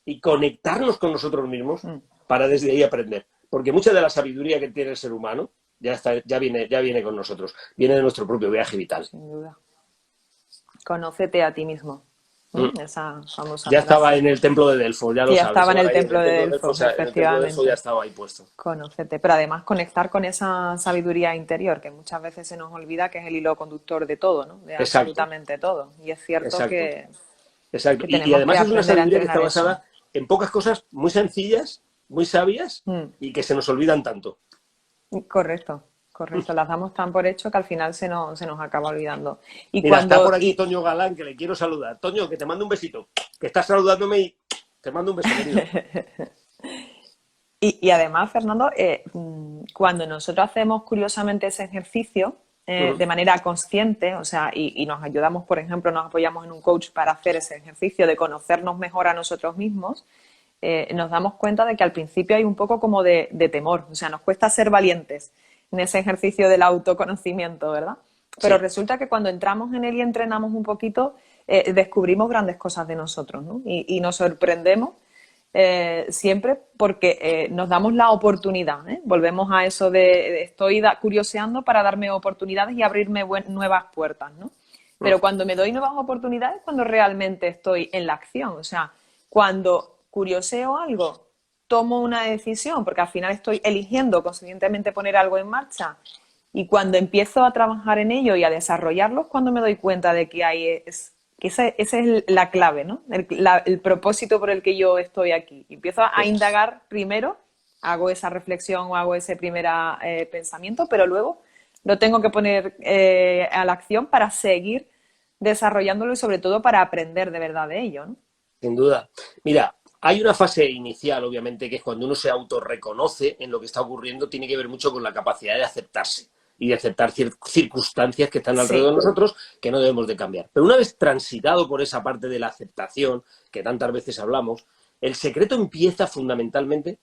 y conectarnos con nosotros mismos Mm, para desde ahí aprender. Porque mucha de la sabiduría que tiene el ser humano ya viene con nosotros, viene de nuestro propio viaje vital. sin duda. Conócete a ti mismo. Mm. Esa famosa Ya estaba frase. en el templo de Delfos, ya Que lo ya sabes, estaba en el ahí en templo el de templo de Delfos, Delfos, o sea, en el templo de Delfos ya efectivamente. estaba ahí puesto. Conócete, pero además conectar con esa sabiduría interior que muchas veces se nos olvida que es el hilo conductor de todo, ¿no? De Exacto, absolutamente todo. Y es cierto exacto. Exacto. que Y tenemos que además es una aprender a sabiduría que está entrenar eso. basada en pocas cosas muy sencillas, muy sabias Mm, y que se nos olvidan tanto. correcto, correcto. Las damos tan por hecho que al final se nos acaba olvidando. Y Mira, está cuando, por aquí y, Toño Galán, que le quiero saludar. Toño, que te mando un besito. Que estás saludándome y te mando un beso, querido. y además, Fernando, cuando nosotros hacemos curiosamente ese ejercicio Uh-huh. de manera consciente, o sea, y nos ayudamos, por ejemplo, nos apoyamos en un coach para hacer ese ejercicio de conocernos mejor a nosotros mismos, nos damos cuenta de que al principio hay un poco como de temor, o sea, nos cuesta ser valientes. en ese ejercicio del autoconocimiento, ¿verdad? Pero Sí. resulta que cuando entramos en él y entrenamos un poquito, descubrimos grandes cosas de nosotros, ¿no? Y nos sorprendemos siempre porque nos damos la oportunidad, ¿eh? Volvemos a eso de estoy curioseando para darme oportunidades y abrirme nuevas puertas, ¿no? Mm. Pero cuando me doy nuevas oportunidades, cuando realmente estoy en la acción, o sea, cuando curioseo algo, tomo una decisión, porque al final estoy eligiendo conscientemente poner algo en marcha, y cuando empiezo a trabajar en ello y a desarrollarlo, es cuando me doy cuenta de que esa es la clave, ¿no? El propósito por el que yo estoy aquí. Y empiezo a Sí. indagar primero, hago esa reflexión o hago ese primer pensamiento, pero luego lo tengo que poner a la acción para seguir desarrollándolo y sobre todo para aprender de verdad de ello, ¿no? Sin duda. Mira, hay una fase inicial, obviamente, que es cuando uno se autorreconoce en lo que está ocurriendo, tiene que ver mucho con la capacidad de aceptarse y de aceptar circunstancias que están alrededor de Sí, nosotros que no debemos de cambiar. Pero una vez transitado por esa parte de la aceptación, que tantas veces hablamos, el secreto empieza fundamentalmente,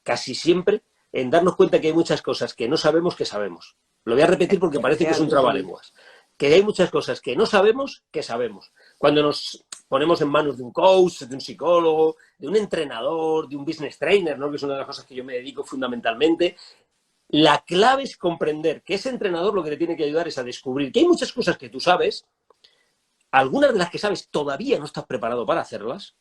casi siempre, en darnos cuenta que hay muchas cosas que no sabemos que sabemos. Lo voy a repetir porque parece que es un efectivamente. trabalenguas. Que hay muchas cosas que no sabemos que sabemos. Cuando nos ponemos en manos de un coach, de un psicólogo, de un entrenador, de un business trainer, ¿no? Que es una de las cosas que yo me dedico fundamentalmente, la clave es comprender que ese entrenador lo que te tiene que ayudar es a descubrir que hay muchas cosas que tú sabes, algunas de las que sabes todavía no estás preparado para hacerlas,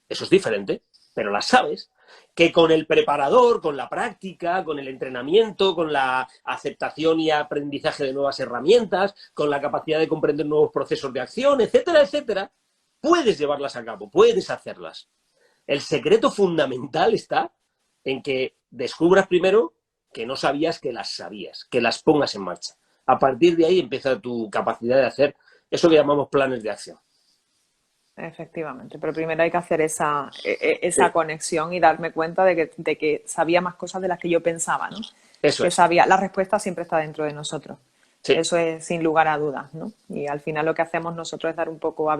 eso es diferente, pero las sabes, que con el preparador, con la práctica, con el entrenamiento, con la aceptación y aprendizaje de nuevas herramientas, con la capacidad de comprender nuevos procesos de acción, etcétera, etcétera, puedes llevarlas a cabo, puedes hacerlas. El secreto fundamental está en que descubras primero que no sabías que las sabías, que las pongas en marcha. A partir de ahí empieza tu capacidad de hacer eso que llamamos planes de acción. Efectivamente, pero primero hay que hacer esa Sí, conexión y darme cuenta de que sabía más cosas de las que yo pensaba, ¿no? eso Que es. sabía, la respuesta siempre está dentro de nosotros. Sí, Eso es sin lugar a dudas, ¿no? Y al final lo que hacemos nosotros es dar un poco,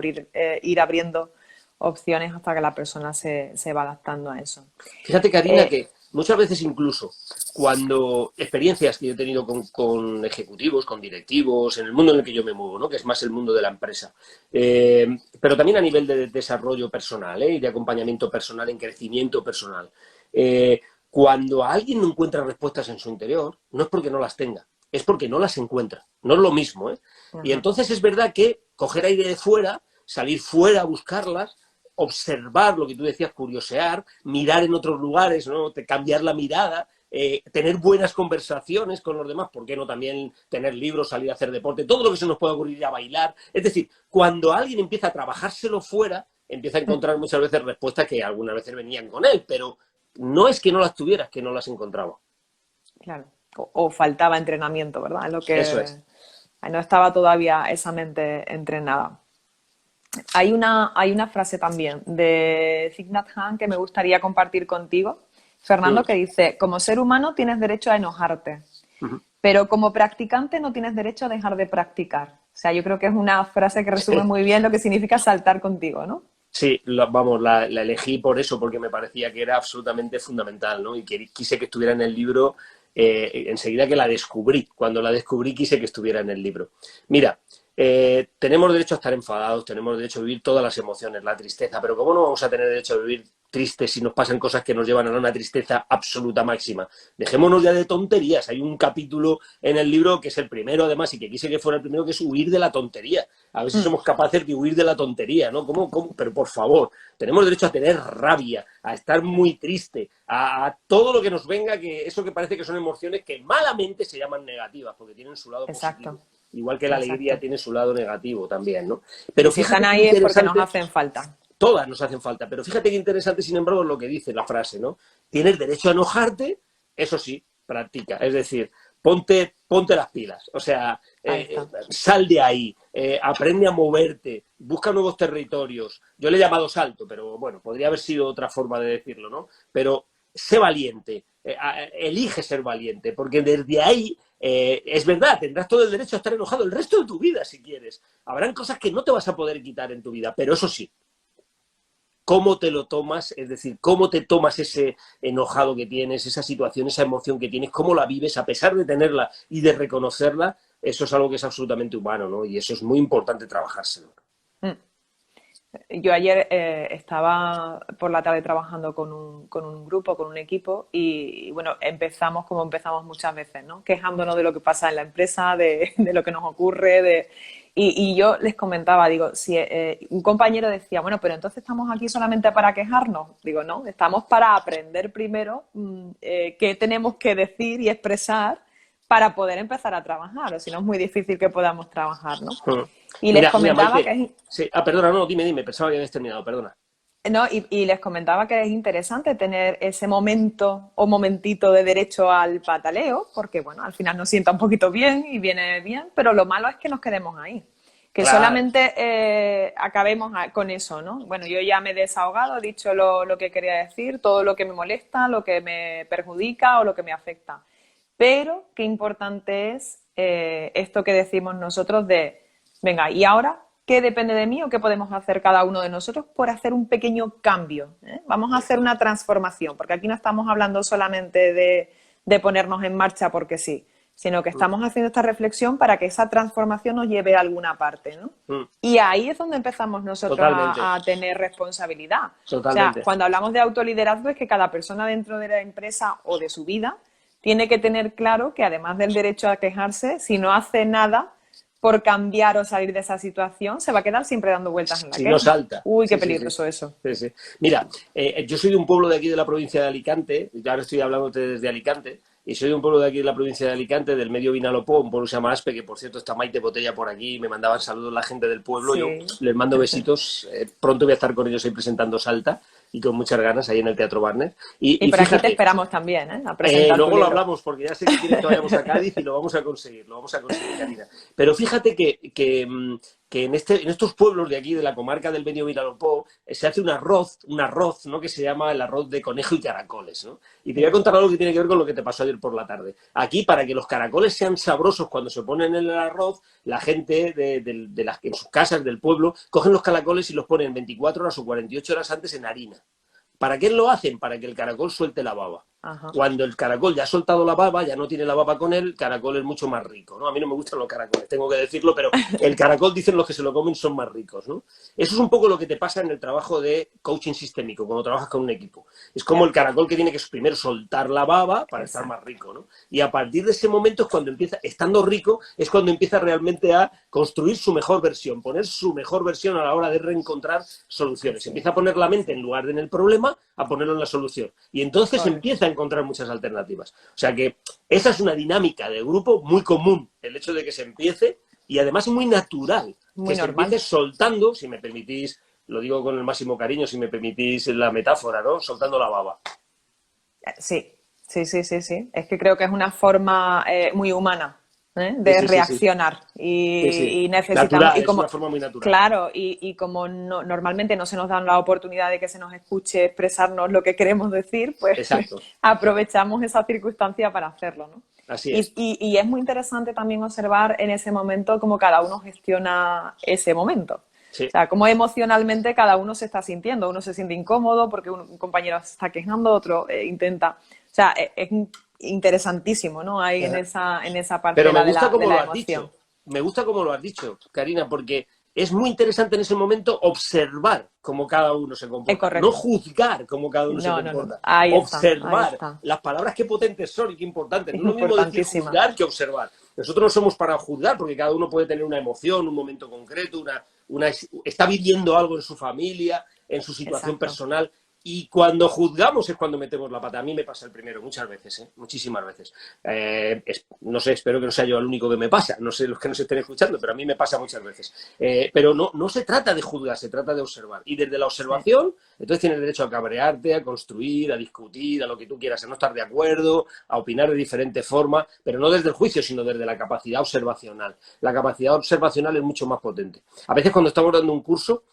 ir abriendo opciones hasta que la persona se va adaptando a eso. fíjate, Karina, Eh, que muchas veces incluso cuando experiencias que yo he tenido con ejecutivos, con directivos, en el mundo en el que yo me muevo, ¿no? Que es más el mundo de la empresa, pero también a nivel de desarrollo personal y de acompañamiento personal, en crecimiento personal. Cuando alguien no encuentra respuestas en su interior, no es porque no las tenga, es porque no las encuentra. No es lo mismo, ¿eh? Y ajá, entonces es verdad que coger aire de fuera, salir fuera a buscarlas, observar lo que tú decías, curiosear, mirar en otros lugares, ¿no? Cambiar la mirada, tener buenas conversaciones con los demás, ¿por qué no también tener libros, salir a hacer deporte, todo lo que se nos pueda ocurrir, a bailar? Es decir, cuando alguien empieza a trabajárselo fuera, empieza a encontrar muchas veces respuestas que algunas veces venían con él, pero no es que no las tuvieras, que no las encontraba. claro. O faltaba entrenamiento, ¿verdad? Es lo Eso que es. no estaba todavía esa mente entrenada. Hay una frase también de Thich Nhat Hanh que me gustaría compartir contigo, Mm. Fernando, que dice, como ser humano tienes derecho a enojarte, Uh-huh. pero como practicante no tienes derecho a dejar de practicar. O sea, yo creo que es una frase que resume muy bien lo que significa saltar contigo, ¿no? Sí, vamos, la elegí por eso, porque me parecía que era absolutamente fundamental, ¿no? Y que quise que estuviera en el libro enseguida que la descubrí. Cuando la descubrí quise que estuviera en el libro. Mira, tenemos derecho a estar enfadados, tenemos derecho a vivir todas las emociones, la tristeza, pero ¿cómo no vamos a tener derecho a vivir tristes si nos pasan cosas que nos llevan a una tristeza absoluta máxima? Dejémonos ya de tonterías. Hay un capítulo en el libro que es el primero, además, y que quise que fuera el primero, que es huir de la tontería. A ver si Mm, somos capaces de huir de la tontería, ¿no? ¿Cómo? Pero por favor, tenemos derecho a tener rabia, a estar muy triste, a todo lo que nos venga, que eso que parece que son emociones que malamente se llaman negativas, porque tienen su lado positivo. exacto, Igual que la alegría exacto. tiene su lado negativo también, ¿no? Y Pero si fíjate están qué ahí es porque nos interesante, hacen falta. todas nos hacen falta, pero fíjate qué interesante, sin embargo, lo que dice la frase, ¿no? Tienes derecho a enojarte, eso sí, practica. Es decir, ponte las pilas. O sea, Ahí está. sal de ahí, aprende a moverte, busca nuevos territorios. Yo le he llamado salto, pero bueno, podría haber sido otra forma de decirlo, ¿no? Pero sé valiente, elige ser valiente, porque desde ahí, es verdad, tendrás todo el derecho a estar enojado el resto de tu vida si quieres. Habrán cosas que no te vas a poder quitar en tu vida, pero eso sí, cómo te lo tomas, es decir, cómo te tomas ese enojado que tienes, esa situación, esa emoción que tienes, cómo la vives a pesar de tenerla y de reconocerla. Eso es algo que es absolutamente humano, ¿no? Y eso es muy importante trabajárselo. Mm. Yo ayer estaba por la tarde trabajando con un grupo, con un equipo y, bueno, empezamos como empezamos muchas veces, ¿no? Quejándonos de lo que pasa en la empresa, de lo que nos ocurre, y yo les comentaba, digo, si un compañero decía, bueno, pero entonces estamos aquí solamente para quejarnos. Digo, no, estamos para aprender primero qué tenemos que decir y expresar para poder empezar a trabajar, o si no es muy difícil que podamos trabajar, ¿no? Y les Mira, comentaba que Maite, sí. Perdona, no, dime, pensaba que habías terminado, perdona. no, y les comentaba que es interesante tener ese momento o momentito de derecho al pataleo, porque bueno, al final nos sienta un poquito bien y viene bien, pero lo malo es que nos quedemos ahí, que Claro. solamente acabemos con eso, ¿no? Bueno, yo ya me he desahogado, he dicho lo que quería decir, todo lo que me molesta, lo que me perjudica o lo que me afecta. Pero qué importante es esto que decimos nosotros de, venga, ¿y ahora qué depende de mí o qué podemos hacer cada uno de nosotros por hacer un pequeño cambio? Vamos a hacer una transformación, porque aquí no estamos hablando solamente de ponernos en marcha porque sí, sino que estamos haciendo esta reflexión para que esa transformación nos lleve a alguna parte, ¿no? Y ahí es donde empezamos nosotros Totalmente, a tener responsabilidad. O sea, totalmente. cuando hablamos de autoliderazgo es que cada persona dentro de la empresa o de su vida tiene que tener claro que además del derecho a quejarse, si no hace nada por cambiar o salir de esa situación, se va a quedar siempre dando vueltas en la Si no queja. salta. Uy, qué Sí, sí, sí. peligroso eso. Sí, sí. Mira, yo soy de un pueblo de aquí de la provincia de Alicante, y ahora estoy hablándote desde Alicante, y soy de un pueblo de aquí de la provincia de Alicante, del medio Vinalopó, un pueblo que se llama Aspe, que por cierto está Maite Botella por aquí, me mandaban saludos la gente del pueblo, yo Sí. les mando besitos, pronto voy a estar con ellos ahí presentando Salta, y con muchas ganas ahí en el Teatro Barnet. Y Y por aquí te fíjate, esperamos también, ¿eh? A presentar tu luego lo libro. hablamos, porque ya sé que quieres que vayamos a Cádiz y lo vamos a conseguir, Karina. Pero fíjate que en estos pueblos de aquí, de la comarca del Medio Vinalopó, se hace un arroz, ¿no? Que se llama el arroz de conejo y caracoles, ¿no? Y te voy a contar algo que tiene que ver con lo que te pasó ayer por la tarde. Aquí, para que los caracoles sean sabrosos cuando se ponen en el arroz, la gente en sus casas del pueblo cogen los caracoles y los ponen 24 horas o 48 horas antes en harina. ¿Para qué lo hacen? Para que el caracol suelte la baba. Ajá. Cuando el caracol ya ha soltado la baba, ya no tiene la baba con él, el caracol es mucho más rico, ¿no? A mí no me gustan los caracoles, tengo que decirlo, pero el caracol, dicen los que se lo comen, son más ricos, ¿no? Eso es un poco lo que te pasa en el trabajo de coaching sistémico, cuando trabajas con un equipo. Es como el caracol que tiene que primero soltar la baba para estar más Exacto. rico, ¿no? Y a partir de ese momento es cuando empieza, estando rico, es cuando empieza realmente a construir su mejor versión, poner su mejor versión a la hora de reencontrar soluciones. Así es. Empieza a poner la mente en lugar de en el problema, a ponerlo en la solución. Y entonces Correcto. empieza a encontrar muchas alternativas. O sea que esa es una dinámica de grupo muy común, el hecho de que se empiece, y además muy natural, que Muy se empiece normal. soltando, si me permitís, lo digo con el máximo cariño, si me permitís la metáfora, ¿no? Soltando la baba. Sí, sí, sí, sí, sí. Es que creo que es una forma muy humana, Sí, de sí, sí, sí. reaccionar Sí, sí. y necesitamos, Natural, y es como, una forma muy natural. claro, y como normalmente no se nos da la oportunidad de que se nos escuche expresarnos lo que queremos decir, pues Exacto. aprovechamos esa circunstancia para hacerlo, ¿no? Así Y, es. y es muy interesante también observar en ese momento cómo cada uno gestiona ese momento. O Sí. sea, cómo emocionalmente cada uno se está sintiendo. Uno se siente incómodo porque un compañero se está quejando, otro intenta. O sea, es interesantísimo, ¿no? Ahí en esa Pero me parcela gusta de cómo lo la has emoción. dicho. Me gusta cómo lo has dicho, Karina, porque es muy interesante en ese momento observar cómo cada uno se Es comporta, no correcto. juzgar cómo cada uno se No, no, no. comporta, Ahí está, ahí observar está. las palabras qué potentes son y qué importantes. No es lo mismo decir Importantísima. juzgar que observar. Nosotros no somos para juzgar porque cada uno puede tener una emoción, un momento concreto, está viviendo algo en su familia, en su situación Exacto. personal. Y cuando juzgamos es cuando metemos la pata. A mí me pasa el primero, muchas veces, muchísimas veces. No sé, espero que no sea yo el único que me pasa. No sé los que nos estén escuchando, pero a mí me pasa muchas veces. Pero no se trata de juzgar, se trata de observar. Y desde la Sí, observación, entonces tienes derecho a cabrearte, a construir, a discutir, a lo que tú quieras, a no estar de acuerdo, a opinar de diferente forma, pero no desde el juicio, sino desde la capacidad observacional. La capacidad observacional es mucho más potente. A veces cuando estamos dando un curso,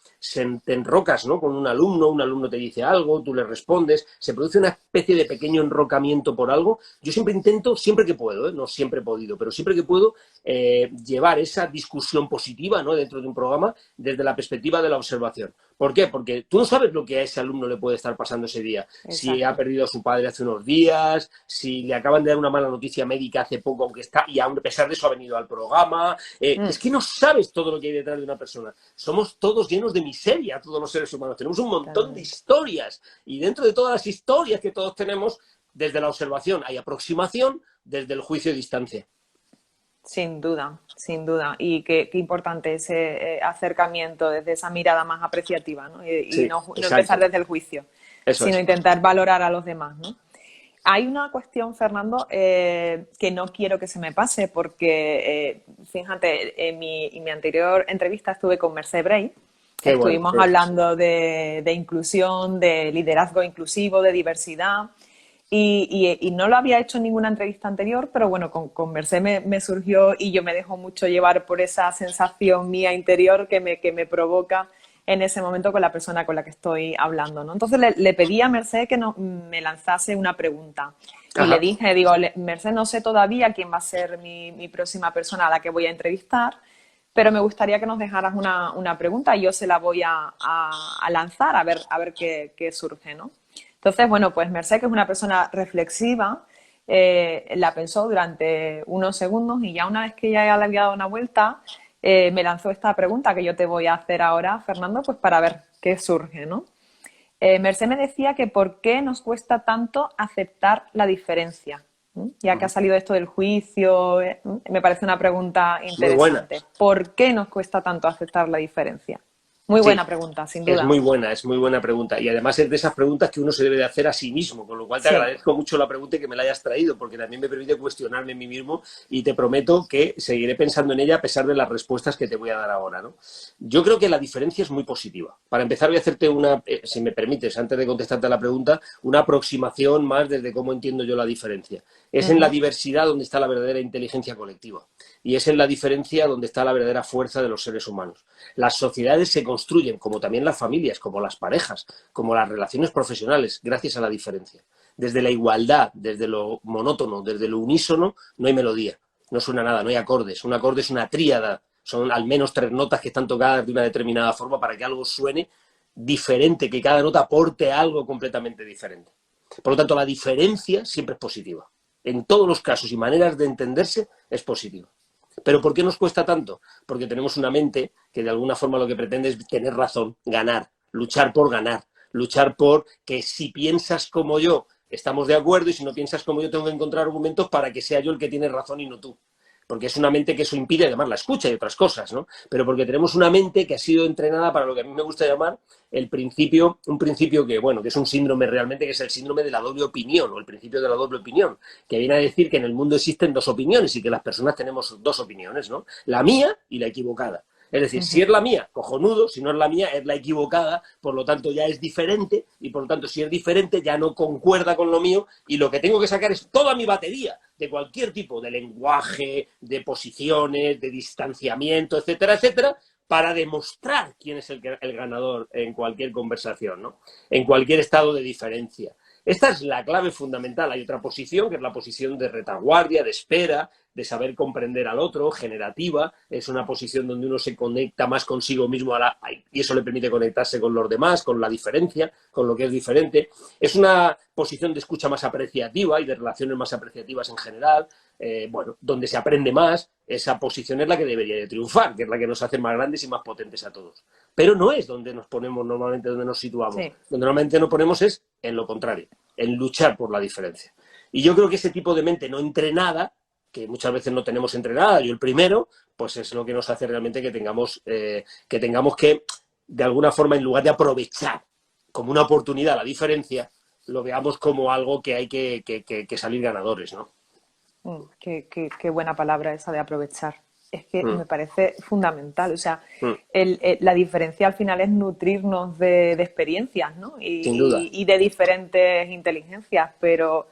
te enrocas, ¿no? Con un alumno te dice algo, tú le respondes, se produce una especie de pequeño enrocamiento por algo. Yo siempre intento, siempre que puedo, no siempre he podido, pero siempre que puedo, llevar esa discusión positiva, ¿no? Dentro de un programa desde la perspectiva de la observación. ¿Por qué? Porque tú no sabes lo que a ese alumno le puede estar pasando ese día. Si ha Exacto. perdido a su padre hace unos días, si le acaban de dar una mala noticia médica hace poco, aunque está, y a pesar de eso ha venido al programa. Es Mm, que no sabes todo lo que hay detrás de una persona. Somos todos llenos de miseria, todos los seres humanos. Tenemos un montón de totalmente. historias. Y dentro de todas las historias que todos tenemos, desde la observación hay aproximación, desde el juicio y distancia. Sin duda, sin duda. Y qué importante ese acercamiento desde esa mirada más apreciativa, ¿no? Y Sí, no empezar exacto. desde el juicio, Eso sino es. intentar valorar a los demás, ¿no? Hay una cuestión, Fernando, que no quiero que se me pase porque, fíjate, en mi anterior entrevista estuve con Mercè Bray, Qué bueno. estuvimos hablando de inclusión, de liderazgo inclusivo, de diversidad. Y no lo había hecho en ninguna entrevista anterior, pero bueno, con Mercé me surgió y yo me dejo mucho llevar por esa sensación mía interior que me provoca en ese momento con la persona con la que estoy hablando, ¿no? Entonces le pedí a Mercé que me lanzase una pregunta y le Ajá. dije, digo, Mercé, no sé todavía quién va a ser mi próxima persona a la que voy a entrevistar, pero me gustaría que nos dejaras una pregunta y yo se la voy a lanzar a ver qué surge, ¿no? Entonces, bueno, pues Mercé, que es una persona reflexiva, la pensó durante unos segundos y ya una vez que ya le había dado una vuelta, me lanzó esta pregunta que yo te voy a hacer ahora, Fernando, pues para ver qué surge, ¿no? Mercé me decía que por qué nos cuesta tanto aceptar la diferencia. ¿Mm? Ya que ha salido esto del juicio, me parece una pregunta Muy buena. interesante. ¿Por qué nos cuesta tanto aceptar la diferencia? Muy Sí, buena pregunta, sin duda. es muy buena pregunta. Y además es de esas preguntas que uno se debe de hacer a sí mismo, con lo cual te Sí. agradezco mucho la pregunta y que me la hayas traído, porque también me permite cuestionarme a mí mismo y te prometo que seguiré pensando en ella a pesar de las respuestas que te voy a dar ahora, ¿no? Yo creo que la diferencia es muy positiva. Para empezar voy a hacerte una, si me permites, antes de contestarte a la pregunta, una aproximación más desde cómo entiendo yo la diferencia. Es en la Ujú. diversidad donde está la verdadera inteligencia colectiva y es en la diferencia donde está la verdadera fuerza de los seres humanos. Las sociedades se construyen, como también las familias, como las parejas, como las relaciones profesionales, gracias a la diferencia. Desde la igualdad, desde lo monótono, desde lo unísono, no hay melodía, no suena nada, no hay acordes. Un acorde es una tríada, son al menos tres notas que están tocadas de una determinada forma para que algo suene diferente, que cada nota aporte algo completamente diferente. Por lo tanto, la diferencia siempre es positiva. En todos los casos y maneras de entenderse es positiva. ¿Pero por qué nos cuesta tanto? Porque tenemos una mente que de alguna forma lo que pretende es tener razón, ganar, luchar por que si piensas como yo estamos de acuerdo y si no piensas como yo tengo que encontrar argumentos para que sea yo el que tiene razón y no tú. Porque es una mente que eso impide además la escucha y otras cosas, ¿no? Pero porque tenemos una mente que ha sido entrenada para lo que a mí me gusta llamar el principio, un principio que, bueno, que es un síndrome realmente, que es el síndrome de la doble opinión o el principio de la doble opinión, que viene a decir que en el mundo existen dos opiniones y que las personas tenemos dos opiniones, ¿no? La mía y la equivocada. Es decir, si es Ujú. la mía, cojonudo, si no es la mía, es la equivocada, por lo tanto ya es diferente, y por lo tanto si es diferente ya no concuerda con lo mío, y lo que tengo que sacar es toda mi batería de cualquier tipo de lenguaje, de posiciones, de distanciamiento, etcétera, etcétera, para demostrar quién es el ganador en cualquier conversación, ¿no? En cualquier estado de diferencia. Esta es la clave fundamental. Hay otra posición, que es la posición de retaguardia, de espera, de saber comprender al otro, generativa. Es una posición donde uno se conecta más consigo mismo y eso le permite conectarse con los demás, con la diferencia, con lo que es diferente. Es una posición de escucha más apreciativa y de relaciones más apreciativas en general. Bueno, donde se aprende más, esa posición es la que debería de triunfar, que es la que nos hace más grandes y más potentes a todos. Pero no es donde nos ponemos normalmente, donde nos situamos. Sí. Donde normalmente nos ponemos es en lo contrario, en luchar por la diferencia. Y yo creo que ese tipo de mente no entrenada, que muchas veces no tenemos entrenada, yo el primero, pues es lo que nos hace realmente que tengamos que, de alguna forma, en lugar de aprovechar como una oportunidad la diferencia, lo veamos como algo que hay que salir ganadores, ¿no? Qué buena palabra esa de aprovechar. Es que Mm, me parece fundamental. O sea, mm, la diferencia al final es nutrirnos de experiencias, ¿no? sin duda, Y de diferentes inteligencias, pero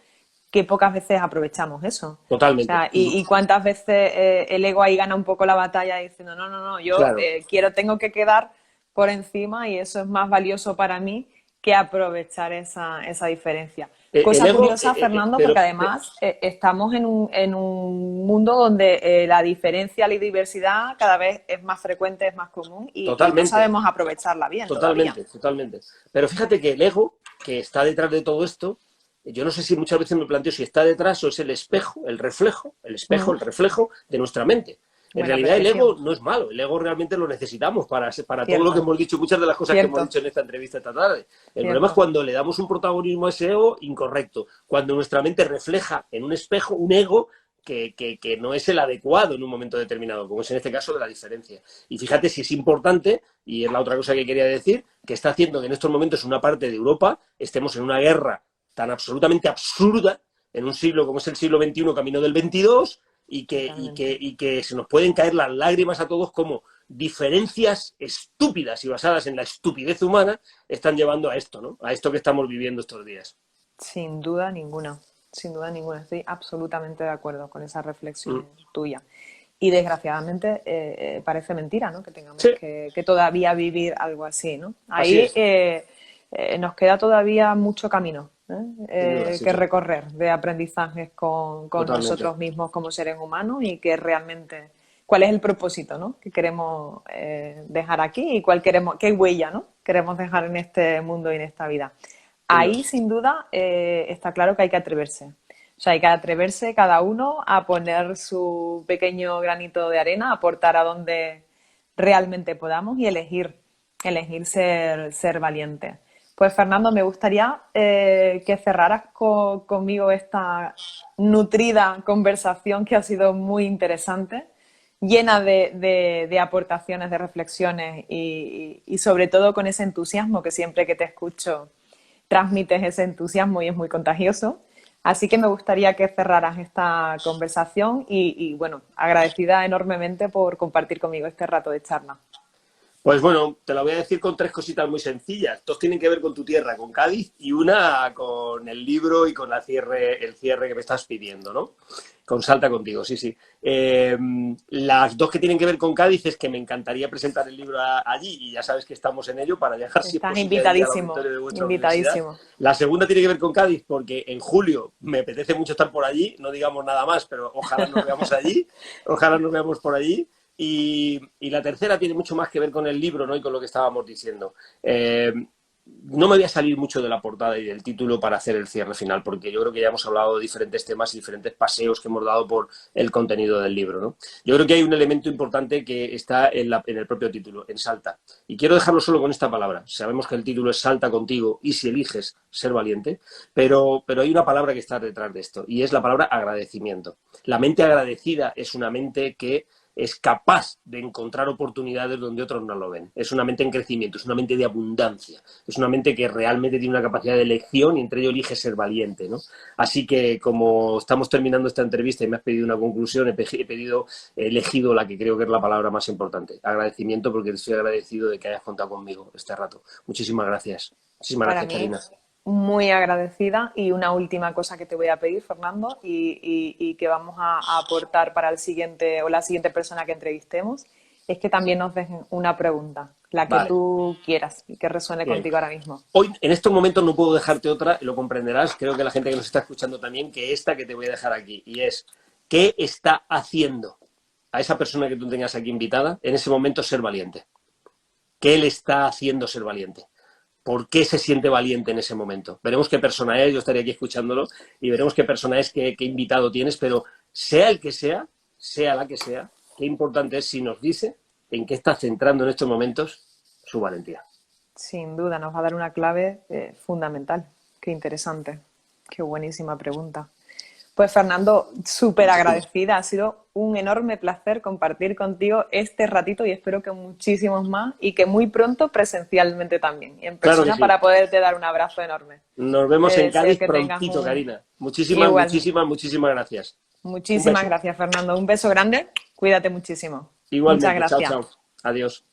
que pocas veces aprovechamos eso. O totalmente. sea, y cuántas veces el ego ahí gana un poco la batalla diciendo, no, yo Claro, tengo que quedar por encima y eso es más valioso para mí que aprovechar esa diferencia. El Cosa ego, curiosa, Fernando, porque además estamos en un mundo donde la diferencia, la diversidad cada vez es más frecuente, es más común y no totalmente. sabemos aprovecharla bien todavía. Totalmente, totalmente. Pero fíjate que el ego que está detrás de todo esto, yo no sé si muchas veces me planteo si está detrás o es el espejo, el reflejo de nuestra mente. En Buena realidad el apreciación. ego no es malo, el ego realmente lo necesitamos para todo lo que Cierto, hemos dicho, muchas de las cosas que hemos cierto, dicho en esta entrevista esta tarde. El problema es cierto. cuando le damos un protagonismo a ese ego incorrecto, cuando nuestra mente refleja en un espejo un ego que no es el adecuado en un momento determinado, como es en este caso de la diferencia. Y fíjate si es importante, y es la otra cosa que quería decir, que está haciendo que en estos momentos una parte de Europa estemos en una guerra tan absolutamente absurda, en un siglo como es el siglo XXI, camino del XXII, Totalmente. y que se nos pueden caer las lágrimas a todos como diferencias estúpidas y basadas en la estupidez humana están llevando a esto, ¿no? A esto que estamos viviendo estos días. Sin duda ninguna, sin duda ninguna. Estoy absolutamente de acuerdo con esa Mm. reflexión tuya. Y desgraciadamente parece mentira, ¿no? Que tengamos Sí, que todavía vivir algo así, ¿no? así Ahí es, nos queda todavía mucho camino sin duda, sí, que sí, recorrer de aprendizajes con totalmente. nosotros mismos como seres humanos y que realmente cuál es el propósito, ¿no? Que queremos dejar aquí y cuál queremos, qué huella, ¿no? Queremos dejar en este mundo y en esta vida. Sin duda. Ahí, sin duda, está claro que hay que atreverse. O sea, hay que atreverse cada uno a poner su pequeño granito de arena, aportar a donde realmente podamos y elegir ser valiente. Pues Fernando, me gustaría que cerraras conmigo esta nutrida conversación que ha sido muy interesante, llena de aportaciones, de reflexiones y sobre todo con ese entusiasmo que siempre que te escucho transmites ese entusiasmo y es muy contagioso. Así que me gustaría que cerraras esta conversación bueno, agradecida enormemente por compartir conmigo este rato de charla. Pues bueno, te lo voy a decir con tres cositas muy sencillas. Dos tienen que ver con tu tierra, con Cádiz, y una con el libro y con el cierre que me estás pidiendo, ¿no? Con Salta contigo, sí, sí. Las dos que tienen que ver con Cádiz es que me encantaría presentar el libro allí y ya sabes que estamos en ello para llegar, si es Estás posible, allí al invitadísimo, auditorio de vuestra universidad. invitadísimo. La segunda tiene que ver con Cádiz porque en julio me apetece mucho estar por allí, no digamos nada más, pero ojalá nos veamos allí, ojalá nos veamos por allí. Y la tercera tiene mucho más que ver con el libro, ¿no? Y con lo que estábamos diciendo. No me voy a salir mucho de la portada y del título para hacer el cierre final, porque yo creo que ya hemos hablado de diferentes temas y diferentes paseos que hemos dado por el contenido del libro, ¿no? Yo creo que hay un elemento importante que está en el propio título, en Salta. Y quiero dejarlo solo con esta palabra. Sabemos que el título es Salta contigo y si eliges ser valiente, pero hay una palabra que está detrás de esto y es la palabra agradecimiento. La mente agradecida es una mente que es capaz de encontrar oportunidades donde otros no lo ven. Es una mente en crecimiento, es una mente de abundancia, es una mente que realmente tiene una capacidad de elección y entre ello elige ser valiente, ¿no? Así que como estamos terminando esta entrevista y me has pedido una conclusión, he elegido la que creo que es la palabra más importante, agradecimiento, porque estoy agradecido de que hayas contado conmigo este rato. Muchísimas gracias. Muchísimas Para gracias, mí, Karina. muy agradecida. Y una última cosa que te voy a pedir, Fernando, y que vamos a aportar para el siguiente o la siguiente persona que entrevistemos, es que también nos dejen una pregunta, la que Vale, tú quieras y que resuene bien. contigo ahora mismo. Hoy, en estos momentos, no puedo dejarte otra, lo comprenderás, creo que la gente que nos está escuchando también, que esta que te voy a dejar aquí, y es, ¿qué está haciendo a esa persona que tú tengas aquí invitada en ese momento ser valiente? ¿Qué le está haciendo ser valiente? ¿Por qué se siente valiente en ese momento? Veremos qué persona es, yo estaré aquí escuchándolo, y veremos qué persona es, qué invitado tienes, pero sea el que sea la que sea, qué importante es si nos dice en qué está centrando en estos momentos su valentía. Sin duda, nos va a dar una clave fundamental. Qué interesante. Qué buenísima pregunta. Pues Fernando, súper agradecida. Ha sido un enorme placer compartir contigo este ratito y espero que muchísimos más y que muy pronto presencialmente también. Y en Claro que persona sí. para poderte dar un abrazo enorme. Nos vemos Te en deseo Cádiz que tengas prontito, Karina. Muchísimas, igual. muchísimas, muchísimas gracias. Un Muchísimas beso. gracias, Fernando. Un beso grande. Cuídate muchísimo. Muchas Igualmente. Chao, gracias. chao. Adiós.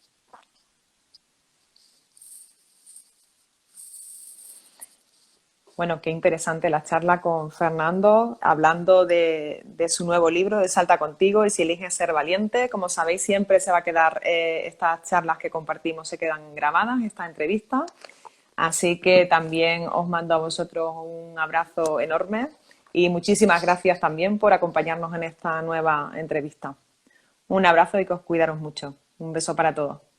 Bueno, qué interesante la charla con Fernando, hablando de su nuevo libro, de Salta contigo y si eliges ser valiente. Como sabéis, siempre se va a quedar, estas charlas que compartimos se quedan grabadas, esta entrevista. Así que también os mando a vosotros un abrazo enorme y muchísimas gracias también por acompañarnos en esta nueva entrevista. Un abrazo y que os cuidaros mucho. Un beso para todos.